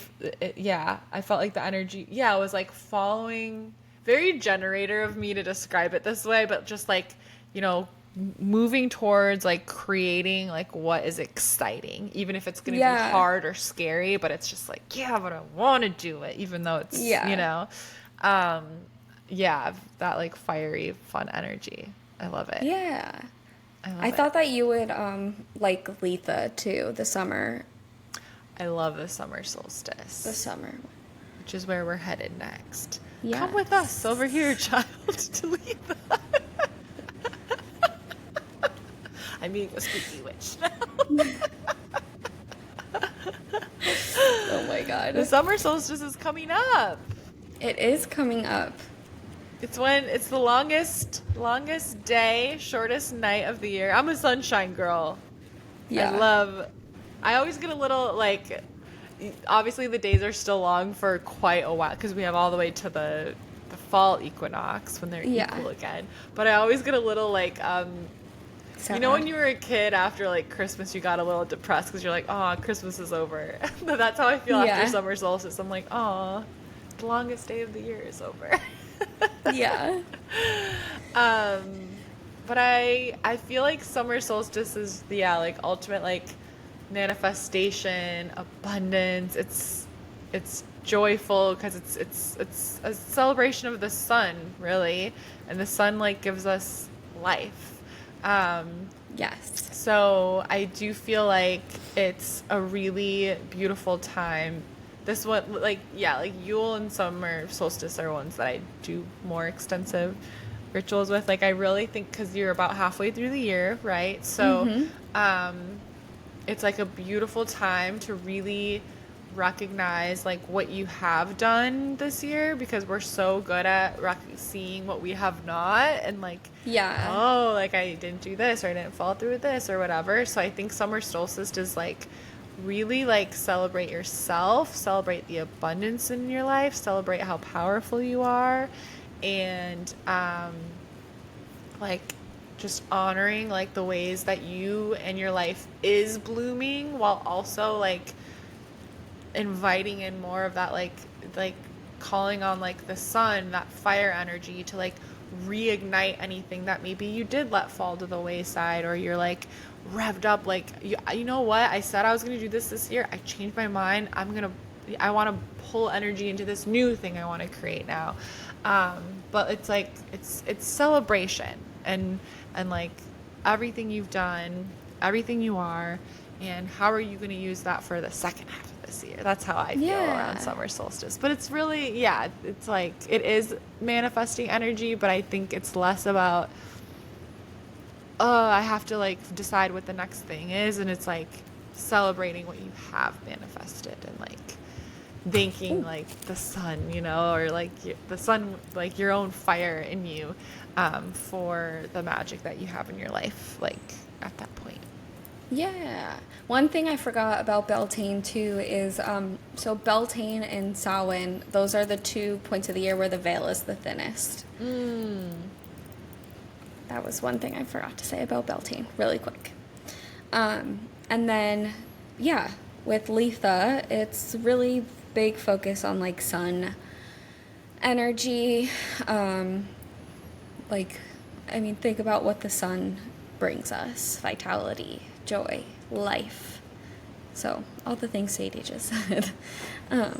felt like the energy, it was like following, very generator of me to describe it this way, but just like, moving towards like creating like what is exciting, even if it's going to be hard or scary, but it's just like, but I want to do it, even though it's, that like fiery, fun energy. I love it. Yeah. I thought that you would like Letha too, the summer. I love the summer solstice. The summer. Which is where we're headed next. Yes. Come with us over here, child, to Letha. I'm being a spooky witch now. Oh my god. The summer solstice is coming up. It is coming up. It's the longest day, shortest night of the year. I'm a sunshine girl. Yeah. I always get a little like, obviously the days are still long for quite a while because we have all the way to the fall equinox when they're equal again. But I always get a little like, when you were a kid after like Christmas, you got a little depressed because you're like, oh, Christmas is over. That's how I feel after summer solstice. I'm like, oh, the longest day of the year is over. Yeah. But I feel like summer solstice is like ultimate like manifestation, abundance. It's joyful because it's a celebration of the sun, really, and the sun like gives us life. Yes. So I do feel like it's a really beautiful time. This one, like Yule and summer solstice are ones that I do more extensive rituals with. Like I really think because you're about halfway through the year, right? So, it's like a beautiful time to really recognize like what you have done this year, because we're so good at seeing what we have not, and like, oh, like I didn't do this, or I didn't follow through with this, or whatever. So I think summer solstice is like really like celebrate yourself, celebrate the abundance in your life, celebrate how powerful you are, and like just honoring like the ways that you and your life is blooming, while also like inviting in more of that like calling on like the sun, that fire energy to like reignite anything that maybe you did let fall to the wayside, or you're like revved up, like you know what, I said I was going to do this year, I changed my mind, I want to pull energy into this new thing I want to create now. But it's like it's celebration and like everything you've done, everything you are, and how are you going to use that for the second half of this year. That's how I feel around summer solstice. But it's really, it's like it is manifesting energy, but I think it's less about I have to like decide what the next thing is, and it's like celebrating what you have manifested and like thanking like the sun, you know, or like the sun, like your own fire in you, for the magic that you have in your life, like at that point. Yeah. One thing I forgot about Beltane too is so Beltane and Samhain, those are the 2 points of the year where the veil is the thinnest. That was one thing I forgot to say about Beltane, really quick. And then, yeah, with Letha, it's really big focus on like sun energy. Like, I mean, think about what the sun brings us: vitality, joy, life. So, all the things Sadie just said. Oh,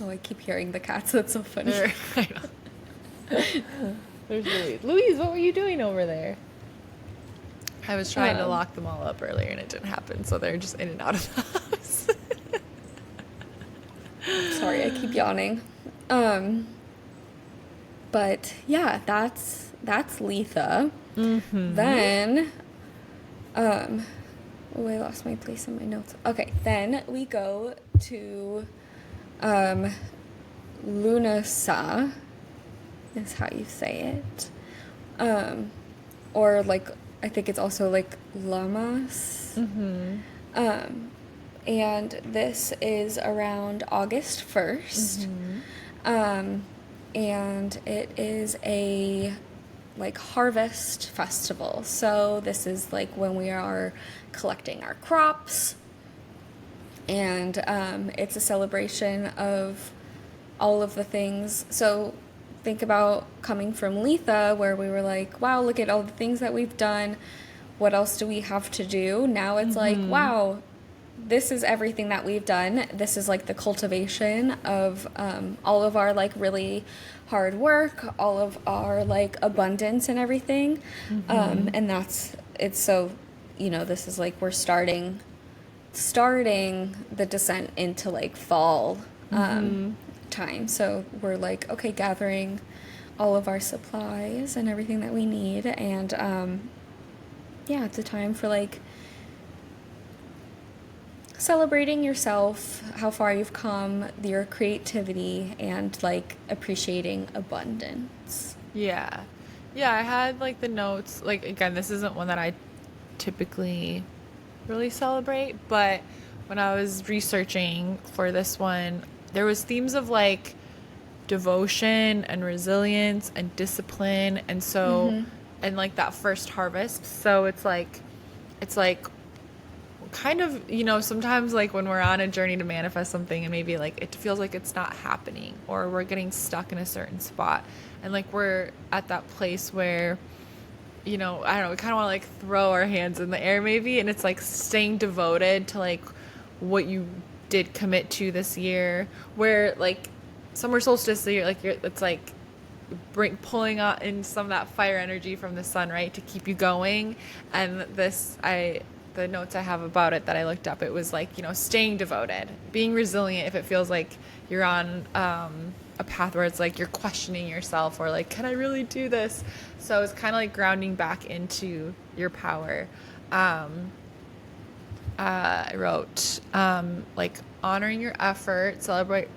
I keep hearing the cats. That's so funny. I know. There's Louise. Louise, what were you doing over there? I was trying to lock them all up earlier and it didn't happen, so they're just in and out of the house. Sorry, I keep yawning. But yeah, that's Letha. Then, oh, I lost my place in my notes. Okay, then we go to Lunasa, is how you say it. Or like, I think it's also like Lamas. And this is around August 1st. And it is a like harvest festival. So this is like when we are collecting our crops. And it's a celebration of all of the things. So think about coming from Letha, where we were like, wow, look at all the things that we've done. What else do we have to do? Now it's like, wow, this is everything that we've done. This is like the cultivation of all of our like really hard work, all of our like abundance and everything. And that's, it's so, you know, this is like we're starting the descent into like fall time. So we're like, okay, gathering all of our supplies and everything that we need. And yeah, it's a time for like celebrating yourself, how far you've come, your creativity, and like appreciating abundance. Yeah. Yeah, I had like the notes, like again, this isn't one that I typically really celebrate, but when I was researching for this one, there was themes of like devotion and resilience and discipline, and so and like that first harvest. So it's like kind of, you know, sometimes like when we're on a journey to manifest something and maybe like it feels like it's not happening, or we're getting stuck in a certain spot, and like we're at that place where, you know, I don't know, we kind of want to like throw our hands in the air maybe, and it's like staying devoted to like what you did commit to this year, where like summer solstice, like it's like pulling out in some of that fire energy from the sun, right, to keep you going. And the notes I have about it that I looked up, it was like, you know, staying devoted, being resilient if it feels like you're on a path where it's like you're questioning yourself, or like, can I really do this? So it's kind of like grounding back into your power. I wrote like honoring your effort, celebrate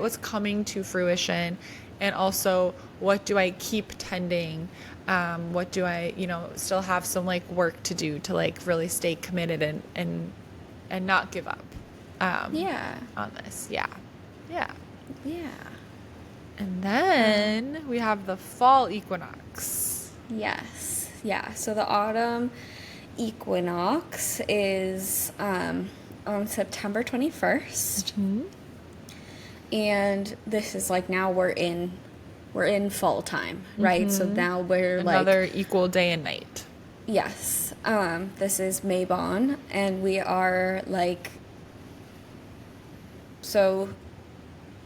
what's coming to fruition, and also what do I keep tending? What do I, you know, still have some like work to do to like really stay committed and not give up on this. Yeah. And then we have the fall equinox. Yes. Yeah. So the autumn equinox is on September 21st. And this is like, now we're in fall time, right? So now we're another like equal day and night. Yes. This is Mabon, and we are like, so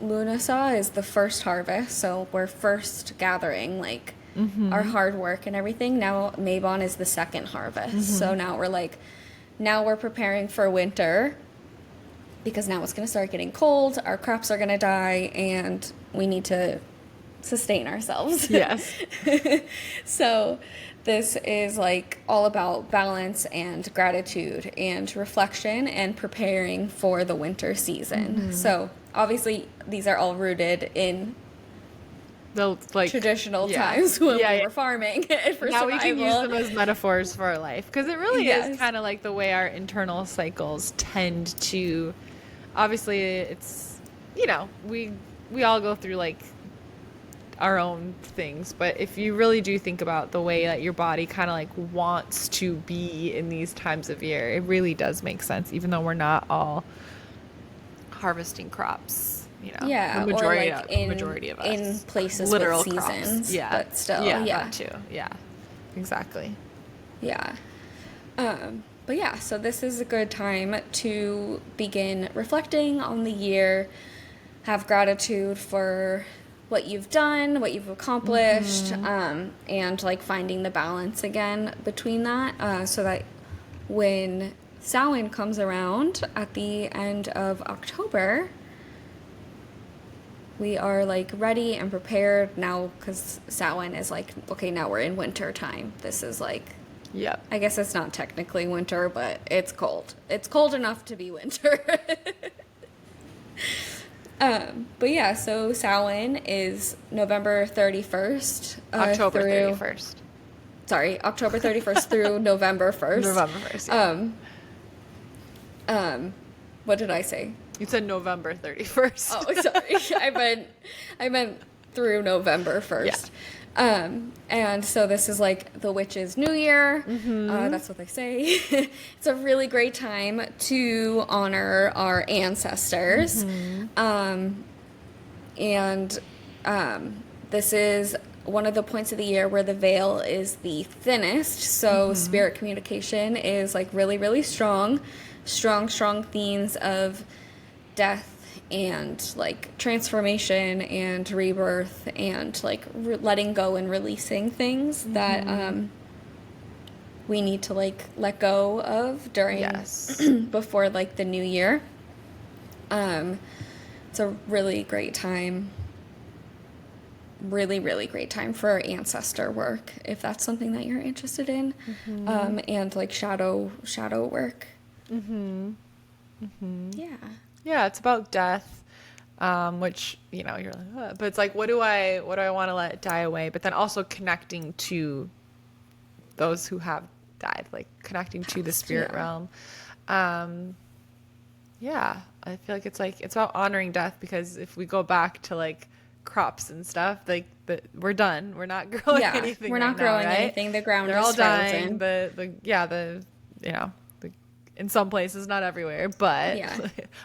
Lunasa is the first harvest, so we're first gathering like our hard work and everything. Now Mabon is the second harvest. So now we're preparing for winter, because now it's going to start getting cold, our crops are going to die, and we need to sustain ourselves. Yes. So this is like all about balance and gratitude and reflection and preparing for the winter season. So obviously these are all rooted in The like traditional times when we yeah. were farming for Now survival. we can use them as metaphors for our life, because it really Yes. is kind of like the way our internal cycles tend to. Obviously, it's, you know, we all go through like our own things, but if you really do think about the way that your body kind of like wants to be in these times of year, it really does make sense, even though we're not all harvesting crops, you know. Yeah, the or majority, like majority of us in places literal with crops. seasons, Yeah, but still, yeah, yeah. that too. Yeah, exactly. Yeah. But yeah, so this is a good time to begin reflecting on the year, have gratitude for what you've done, what you've accomplished, and like finding the balance again between that, so that when Samhain comes around at the end of October, we are like ready and prepared now, because Samhain is like, okay, now we're in winter time. This is like, Yep. I guess it's not technically winter, but it's cold. It's cold enough to be winter. But yeah, so Samhain is November 31st. October 31st. Sorry, October 31st through November 1st. November 1st. Yeah. What did I say? You said November 31st. Oh, sorry. I meant through November 1st. And so this is like the witch's new year. That's what they say. It's a really great time to honor our ancestors. This is one of the points of the year where the veil is the thinnest. So spirit communication is like really, really strong. Strong themes of death and like transformation and rebirth and like letting go and releasing things that we need to like let go of during before like the new year. It's a really great time, really great time for ancestor work, if that's something that you're interested in. And like shadow work. Yeah, it's about death, which, you know, you're like, "Ugh," but it's like, what do I want to let die away? But then also connecting to those who have died, like connecting to the spirit realm. Yeah, I feel like it's about honoring death, because if we go back to like crops and stuff, like we're done. We're not growing anything. We're not growing anything. The ground is all frozen. dying. In some places, not everywhere, but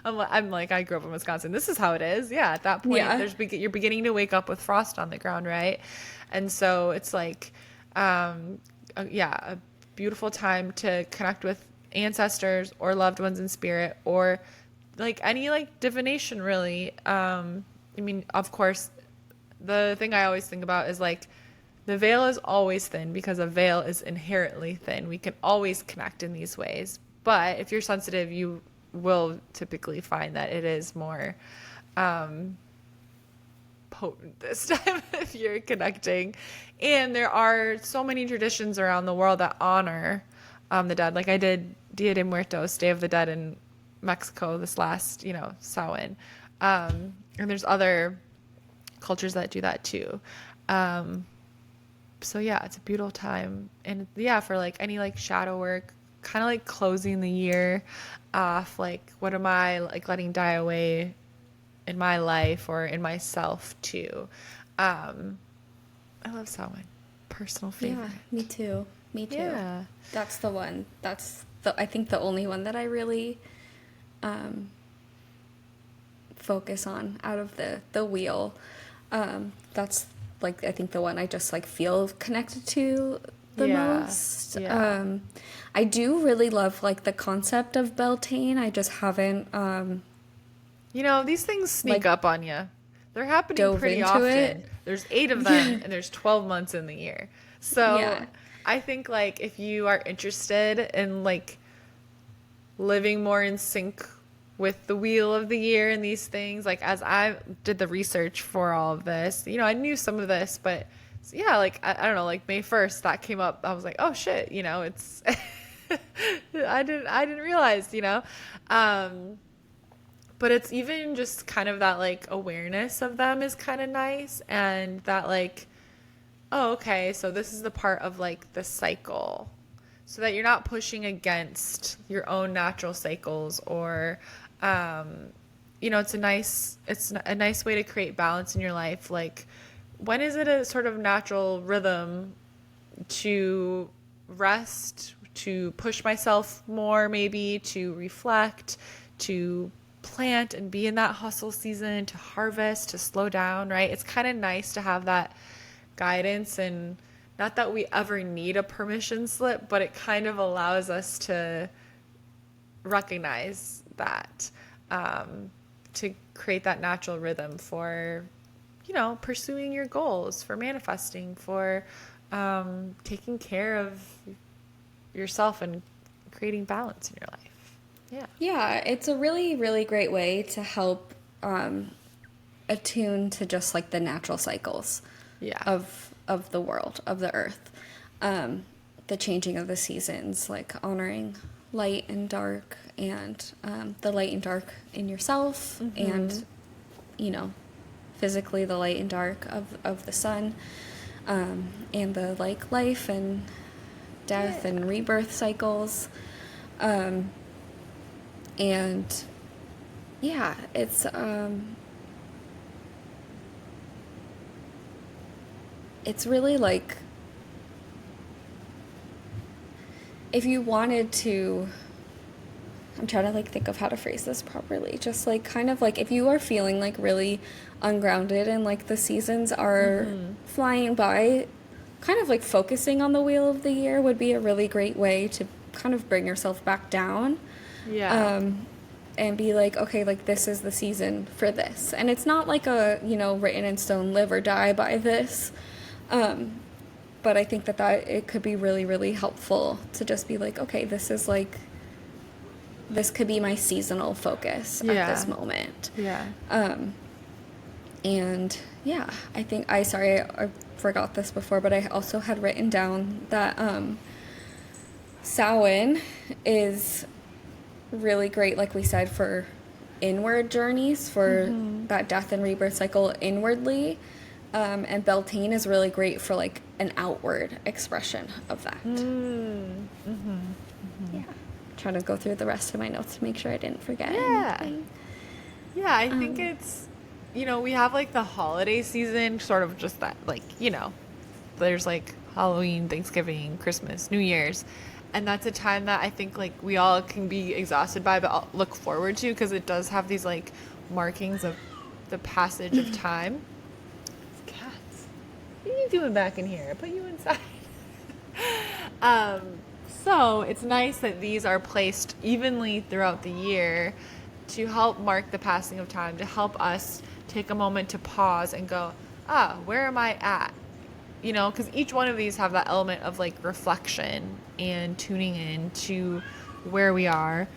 I'm like, I grew up in Wisconsin. This is how it is. Yeah, at that point, you're beginning to wake up with frost on the ground, right? And so it's like, a beautiful time to connect with ancestors or loved ones in spirit, or like any like divination, really. I mean, of course, the thing I always think about is like, the veil is always thin because a veil is inherently thin. We can always connect in these ways. But if you're sensitive, you will typically find that it is more potent this time if you're connecting. And there are so many traditions around the world that honor the dead. Like I did Dia de Muertos, Day of the Dead in Mexico this last, Samhain. And there's other cultures that do that too. So yeah, it's a beautiful time. And yeah, for like any like shadow work, kind of like closing the year off, like what am I like letting die away in my life or in myself too. I love Samhain. Personal favorite. Yeah, me too. Yeah. That's the one. That's I think the only one that I really focus on out of the wheel. That's like, I think the one I just like feel connected to the most. Yeah. I do really love like the concept of Beltane. I just haven't these things sneak up on you. They're happening pretty into often. it. There's 8 of them and there's 12 months in the year. So I think like if you are interested in like living more in sync with the wheel of the year and these things, like as I did the research for all of this, I knew some of this, but yeah, like I don't know, like May 1st that came up. I was like, oh shit, it's I didn't realize, but it's even just kind of that like awareness of them is kind of nice, and that like, oh, okay, so this is the part of like the cycle, so that you're not pushing against your own natural cycles, or it's a nice way to create balance in your life. Like, when is it a sort of natural rhythm to rest, to push myself more, maybe to reflect, to plant and be in that hustle season, to harvest, to slow down, right? It's kind of nice to have that guidance, and not that we ever need a permission slip, but it kind of allows us to recognize that, to create that natural rhythm for, pursuing your goals, for manifesting, for taking care of yourself and creating balance in your life. Yeah, it's a really, really great way to help attune to just like the natural cycles of the world, of the earth. The changing of the seasons, like honoring light and dark, and the light and dark in yourself, and, physically the light and dark of the sun, and the like life and death and rebirth cycles. And yeah, it's really like, if you wanted to, I'm trying to like think of how to phrase this properly, just like kind of like if you are feeling like really ungrounded and like the seasons are flying by, kind of like focusing on the wheel of the year would be a really great way to kind of bring yourself back down. And be like, okay, like this is the season for this, and it's not like a written in stone, live or die by this, but I think that it could be really, really helpful to just be like, okay, this could be my seasonal focus at this moment. And yeah, I think I forgot this before, but I also had written down that Samhain is really great, like we said, for inward journeys, for that death and rebirth cycle inwardly, and Beltane is really great for like an outward expression of that. Yeah, trying to go through the rest of my notes to make sure I didn't forget anything. I think it's, we have like the holiday season, sort of just that, like, there's like Halloween, Thanksgiving, Christmas, New Year's. And that's a time that I think like we all can be exhausted by, but I'll look forward to, because it does have these like markings of the passage of time. Cats, what are you doing back in here? I put you inside. So it's nice that these are placed evenly throughout the year to help mark the passing of time, to help us take a moment to pause and go, where am I at? Because each one of these have that element of like reflection and tuning in to where we are,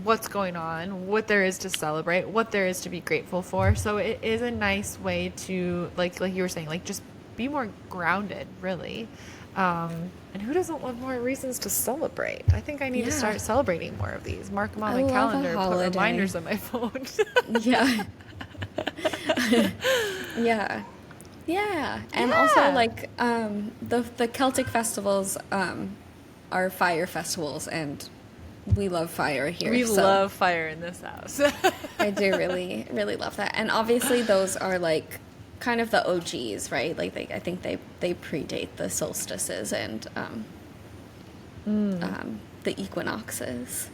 what's going on, what there is to celebrate, what there is to be grateful for. So it is a nice way to, like you were saying, like just be more grounded, really. And who doesn't love more reasons to celebrate? I think I need to start celebrating more of these. Mark them on my calendar, put reminders on my phone. Yeah, and also like the Celtic festivals are fire festivals, and we love fire here. We love fire in this house. I do really, really love that, and obviously those are like kind of the OGs, right? Like I think they predate the solstices and the equinoxes.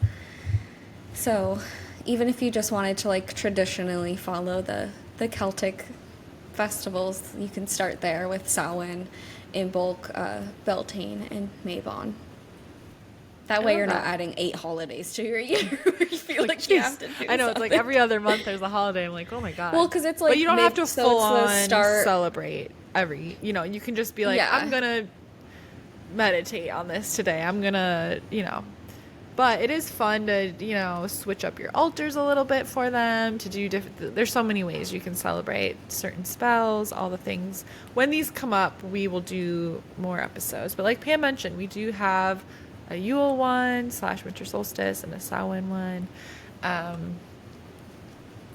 So even if you just wanted to like traditionally follow the Celtic festivals, you can start there with Samhain, Imbolc, Beltane, and Mabon. That way you're not adding 8 holidays to your year where you feel like you have to do I know, something. it's like every other month there's a holiday. I'm like, oh my God. Well, because it's like... But you don't have to full on celebrate you can just be like, I'm going to meditate on this today. I'm going to, But it is fun to, switch up your altars a little bit for them, to do different. There's so many ways you can celebrate certain spells, all the things. When these come up, we will do more episodes. But like Pam mentioned, we do have a Yule one / winter solstice and a Samhain one.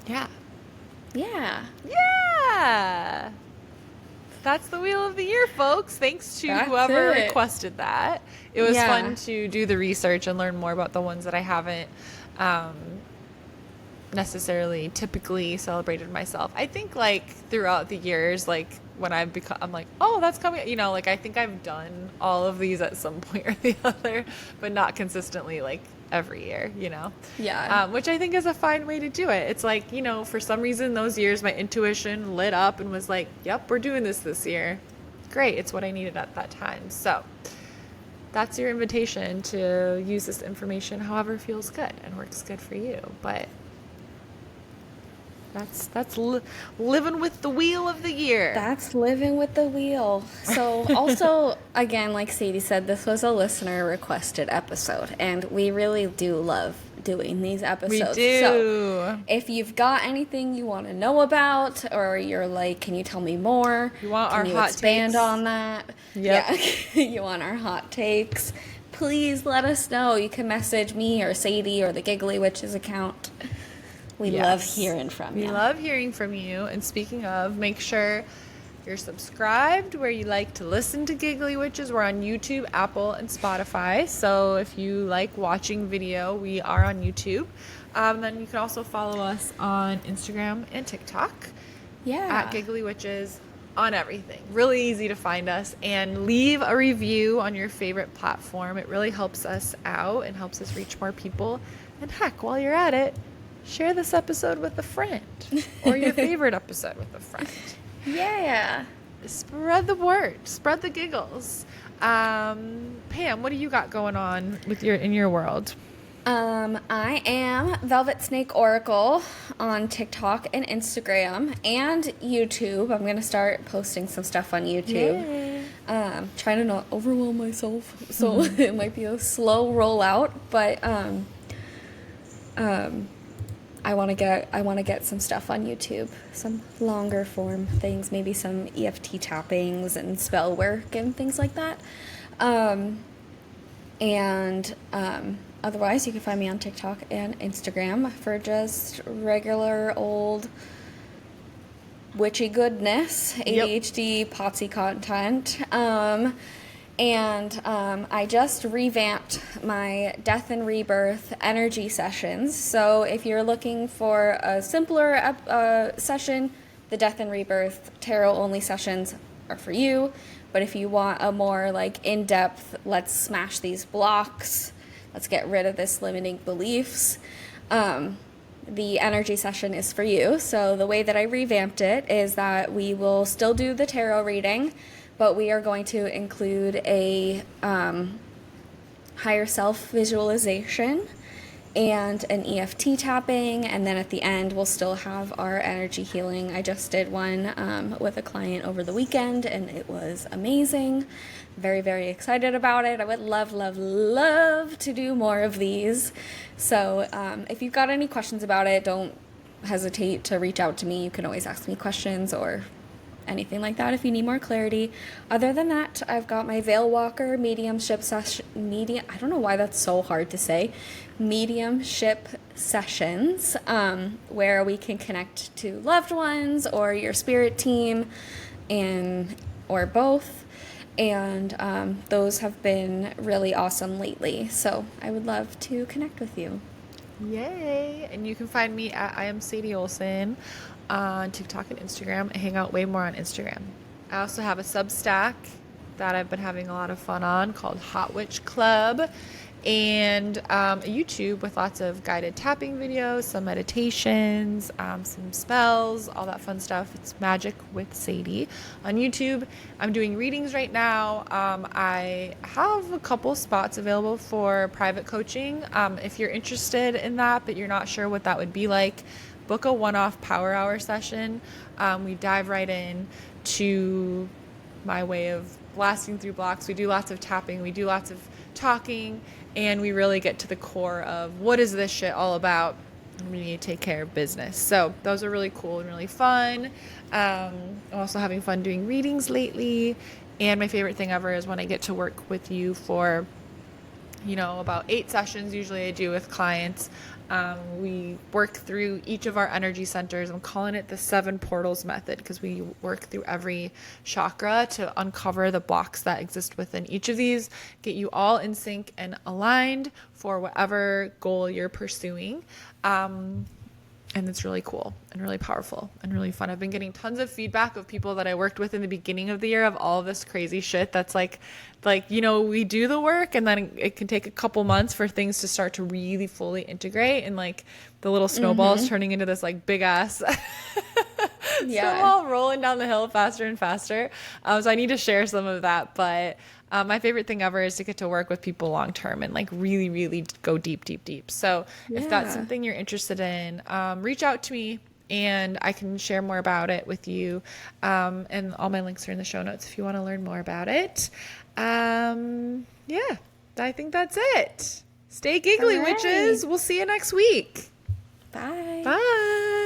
Yeah. Yeah. Yeah. That's the Wheel of the Year, folks. Thanks to whoever requested that. It was fun to do the research and learn more about the ones that I haven't necessarily typically celebrated myself. I think like throughout the years, like when I'm like, oh, that's coming, like I think I've done all of these at some point or the other, but not consistently like every year, Yeah. Which I think is a fine way to do it. It's like, for some reason those years my intuition lit up and was like, yep, we're doing this year. Great. It's what I needed at that time. So that's your invitation to use this information however feels good and works good for you. But that's living with the Wheel of the Year. That's living with the wheel. So also, again, like Sadie said, this was a listener requested episode, and we really do love doing these episodes. We do. So if you've got anything you want to know about, or you're like, can you tell me more? You want can our you hot expand takes? on that? Yep. Yeah. You want our hot takes? Please let us know. You can message me or Sadie or the Giggly Witches account. We love hearing from you. We love hearing from you. And speaking of, make sure you're subscribed where you like to listen to Giggly Witches. We're on YouTube, Apple, and Spotify. So if you like watching video, we are on YouTube. Then you can also follow us on Instagram and TikTok. Yeah. At Giggly Witches on everything. Really easy to find us. And leave a review on your favorite platform. It really helps us out and helps us reach more people. And heck, while you're at it, share this episode with a friend or your favorite episode with a friend. Yeah. Spread the word. Spread the giggles. Pam, what do you got going on in your world? I am Velvet Snake Oracle on TikTok and Instagram and YouTube. I'm going to start posting some stuff on YouTube. Trying to not overwhelm myself, so it might be a slow rollout, but I want to get some stuff on YouTube, some longer form things, maybe some EFT tappings and spell work and things like that. Otherwise, you can find me on TikTok and Instagram for just regular old witchy goodness, ADHD, potsy content. I just revamped my Death and Rebirth energy sessions. So if you're looking for a simpler session, the Death and Rebirth tarot only sessions are for you. But if you want a more like in-depth, let's smash these blocks, let's get rid of this limiting beliefs, the energy session is for you. So the way that I revamped it is that we will still do the tarot reading, but we are going to include a higher self visualization and an EFT tapping, and then at the end we'll still have our energy healing. I just did one with a client over the weekend, and it was amazing. Very, very excited about it. I would love, love, love to do more of these. So if you've got any questions about it, don't hesitate to reach out to me. You can always ask me questions or anything like that if you need more clarity. Other than that, I've got my Veil Walker mediumship session. I don't know why that's so hard to say. Mediumship sessions, where we can connect to loved ones or your spirit team, or both. And those have been really awesome lately. So I would love to connect with you. Yay! And you can find me at I am Sadie Olson on TikTok and Instagram. I hang out way more on Instagram. I also have a Substack that I've been having a lot of fun on called Hot Witch Club, and a YouTube with lots of guided tapping videos, some meditations, some spells, all that fun stuff. It's Magic with Sadie on YouTube. I'm doing readings right now. I have a couple spots available for private coaching. If you're interested in that, but you're not sure what that would be like, book a one-off power hour session. We dive right in to my way of blasting through blocks. We do lots of tapping. We do lots of talking, and we really get to the core of what is this shit all about. We need to take care of business. So those are really cool and really fun. I'm also having fun doing readings lately. And my favorite thing ever is when I get to work with you for, about 8 sessions usually I do with clients. We work through each of our energy centers. I'm calling it the 7 portals method because we work through every chakra to uncover the blocks that exist within each of these, get you all in sync and aligned for whatever goal you're pursuing. And it's really cool and really powerful and really fun. I've been getting tons of feedback of people that I worked with in the beginning of the year of all of this crazy shit that's like, we do the work and then it can take a couple months for things to start to really fully integrate, and like the little snowballs turning into this like big ass snowball rolling down the hill faster and faster. So I need to share some of that, but my favorite thing ever is to get to work with people long term and like really, really go deep, deep, deep. So if that's something you're interested in, reach out to me and I can share more about it with you. And all my links are in the show notes if you want to learn more about it. Yeah, I think that's it. Stay giggly, witches. We'll see you next week. Bye. Bye.